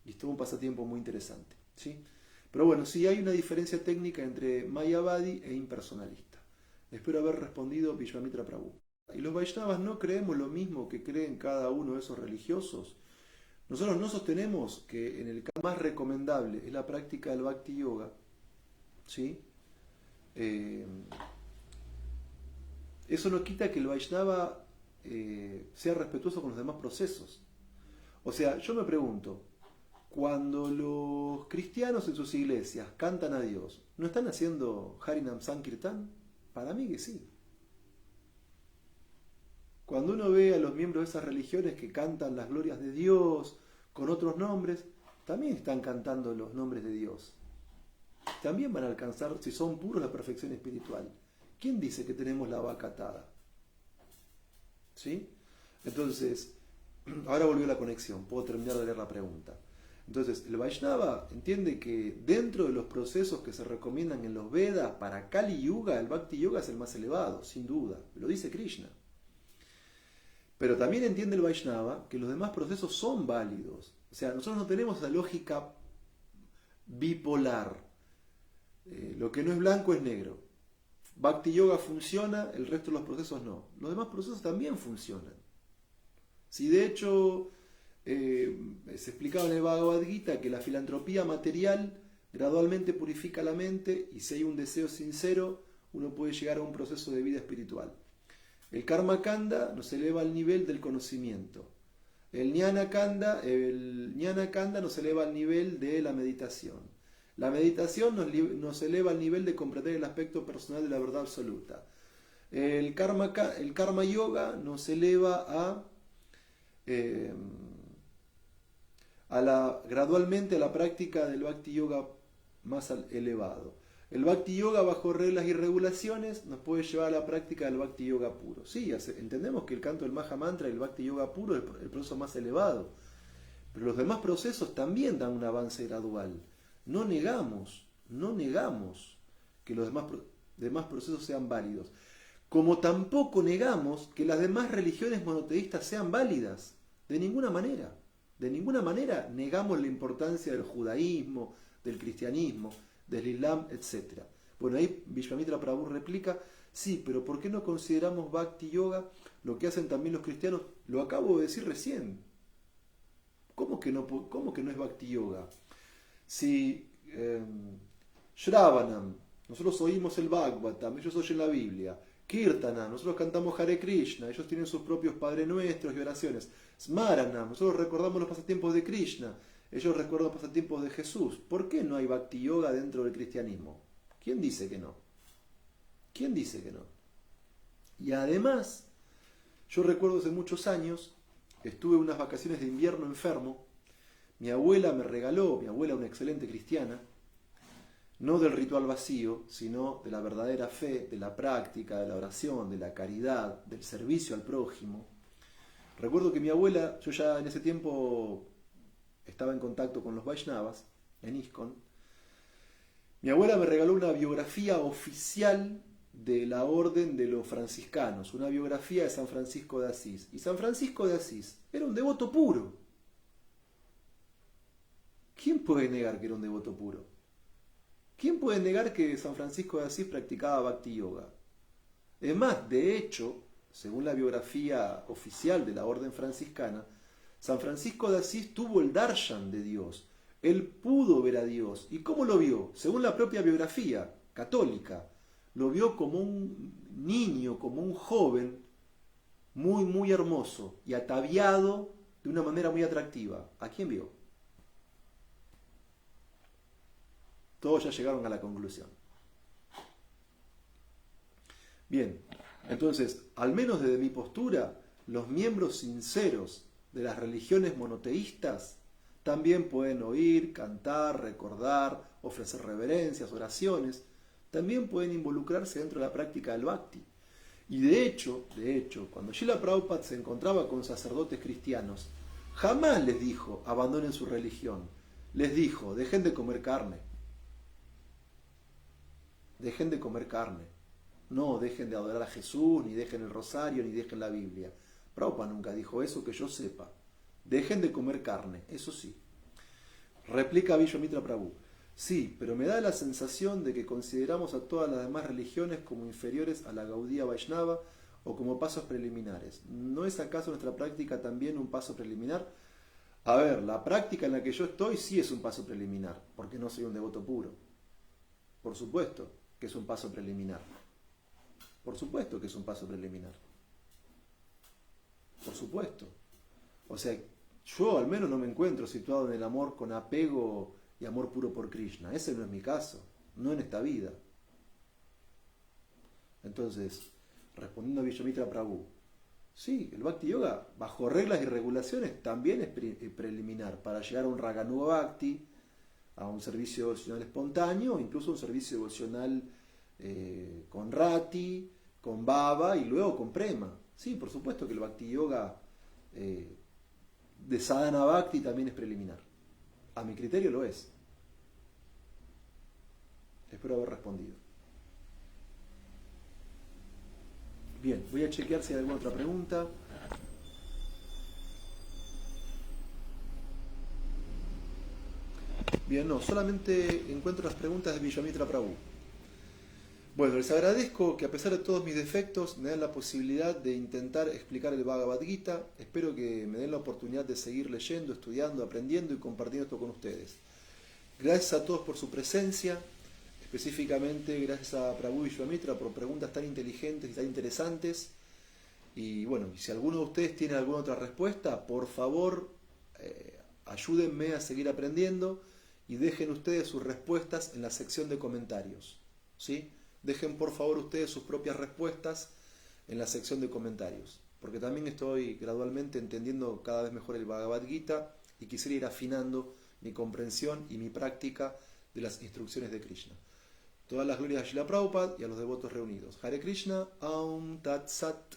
Y esto es un pasatiempo muy interesante, ¿sí? Pero bueno, sí hay una diferencia técnica entre mayavadi e impersonalista. Espero haber respondido Vishvamitra Prabhu. ¿Y los Vaishnavas no creemos lo mismo que creen cada uno de esos religiosos? Nosotros no sostenemos que en el caso más recomendable es la práctica del Bhakti Yoga, ¿sí? Eso no quita que el Vaishnava sea respetuoso con los demás procesos. O sea, yo me pregunto, cuando los cristianos en sus iglesias cantan a Dios, ¿no están haciendo Harinam Sankirtan? Para mí que sí. Cuando uno ve a los miembros de esas religiones que cantan las glorias de Dios con otros nombres, también están cantando los nombres de Dios. También van a alcanzar, si son puros, la perfección espiritual. ¿Quién dice que tenemos la vaca atada? ¿Sí? Entonces, ahora volvió la conexión, puedo terminar de leer la pregunta. Entonces, el Vaishnava entiende que dentro de los procesos que se recomiendan en los Vedas para Kali Yuga, el Bhakti Yoga es el más elevado, sin duda. Lo dice Krishna. Pero también entiende el Vaishnava que los demás procesos son válidos. O sea, nosotros no tenemos esa lógica bipolar. Lo que no es blanco es negro. Bhakti Yoga funciona, el resto de los procesos no. Los demás procesos también funcionan. Si de hecho se explicaba en el Bhagavad Gita que la filantropía material gradualmente purifica la mente y si hay un deseo sincero, uno puede llegar a un proceso de vida espiritual. El Karma Kanda nos eleva al nivel del conocimiento. El Jnana Kanda nos eleva al nivel de la meditación. La meditación nos eleva al nivel de comprender el aspecto personal de la verdad absoluta. El Karma Yoga nos eleva gradualmente a la práctica del Bhakti Yoga más elevado. El Bhakti Yoga bajo reglas y regulaciones nos puede llevar a la práctica del Bhakti Yoga puro. Sí, entendemos que el canto del Maha Mantra y el Bhakti Yoga puro es el proceso más elevado, pero los demás procesos también dan un avance gradual. No negamos que los demás procesos sean válidos, como tampoco negamos que las demás religiones monoteístas sean válidas, de ninguna manera. De ninguna manera negamos la importancia del judaísmo, del cristianismo, del Islam, etc. Bueno, ahí Vishvamitra Prabhu replica, sí, pero ¿por qué no consideramos Bhakti Yoga lo que hacen también los cristianos? Lo acabo de decir recién. ¿Cómo que no es Bhakti Yoga? Si Shravanam, nosotros oímos el Bhagavatam, ellos oyen la Biblia. Kirtanam, nosotros cantamos Hare Krishna, ellos tienen sus propios Padre Nuestros y oraciones. Smaranam, nosotros recordamos los pasatiempos de Krishna, ellos recuerdan los pasatiempos de Jesús. ¿Por qué no hay Bhakti Yoga dentro del cristianismo? ¿Quién dice que no? ¿Quién dice que no? Y además, yo recuerdo hace muchos años, estuve unas vacaciones de invierno enfermo, mi abuela, una excelente cristiana, no del ritual vacío, sino de la verdadera fe, de la práctica, de la oración, de la caridad, del servicio al prójimo. Recuerdo que mi abuela, yo ya en ese tiempo estaba en contacto con los Vaishnavas, en ISKCON. Mi abuela me regaló una biografía oficial de la orden de los franciscanos, una biografía de San Francisco de Asís. Y San Francisco de Asís era un devoto puro. ¿Quién puede negar que era un devoto puro? ¿Quién puede negar que San Francisco de Asís practicaba Bhakti Yoga? Es más, de hecho, según la biografía oficial de la orden franciscana, San Francisco de Asís tuvo el darshan de Dios. Él pudo ver a Dios. ¿Y cómo lo vio? Según la propia biografía católica, lo vio como un niño, como un joven, muy, muy hermoso y ataviado de una manera muy atractiva. ¿A quién vio? Todos ya llegaron a la conclusión. Bien, entonces, al menos desde mi postura, los miembros sinceros de las religiones monoteístas también pueden oír, cantar, recordar, ofrecer reverencias, oraciones, también pueden involucrarse dentro de la práctica del bhakti. Y de hecho, cuando Srila Prabhupada se encontraba con sacerdotes cristianos, jamás les dijo, abandonen su religión. Les dijo, dejen de comer carne. Dejen de comer carne. No, dejen de adorar a Jesús, ni dejen el rosario, ni dejen la Biblia. Prabhupada nunca dijo eso que yo sepa. Dejen de comer carne, eso sí. Replica Vishwamitra Prabhu. Sí, pero me da la sensación de que consideramos a todas las demás religiones como inferiores a la Gaudiya Vaishnava o como pasos preliminares. ¿No es acaso nuestra práctica también un paso preliminar? A ver, la práctica en la que yo estoy sí es un paso preliminar, porque no soy un devoto puro. Por supuesto que es un paso preliminar. Por supuesto que es un paso preliminar. Por supuesto. O sea, yo al menos no me encuentro situado en el amor con apego y amor puro por Krishna. Ese no es mi caso, no en esta vida. Entonces, respondiendo a Vishwamitra Prabhu, sí, el Bhakti Yoga, bajo reglas y regulaciones, también es preliminar para llegar a un Raganuga Bhakti, a un servicio devocional espontáneo, incluso un servicio devocional con Rati, con Baba y luego con Prema. Sí, por supuesto que el Bhakti Yoga de Sadhana Bhakti también es preliminar. A mi criterio lo es. Espero haber respondido. Bien, voy a chequear si hay alguna otra pregunta. Bien, no, solamente encuentro las preguntas de Vishwamitra Prabhu. Bueno, les agradezco que a pesar de todos mis defectos me den la posibilidad de intentar explicar el Bhagavad Gita. Espero que me den la oportunidad de seguir leyendo, estudiando, aprendiendo y compartiendo esto con ustedes. Gracias a todos por su presencia, específicamente gracias a Prabhu Vishwamitra por preguntas tan inteligentes y tan interesantes. Y bueno, si alguno de ustedes tiene alguna otra respuesta, por favor, ayúdenme a seguir aprendiendo y dejen ustedes sus respuestas en la sección de comentarios, ¿sí? Dejen por favor ustedes sus propias respuestas en la sección de comentarios, porque también estoy gradualmente entendiendo cada vez mejor el Bhagavad Gita y quisiera ir afinando mi comprensión y mi práctica de las instrucciones de Krishna. Todas las glorias a Srila Prabhupada y a los devotos reunidos. Hare Krishna, Aum Tat Sat.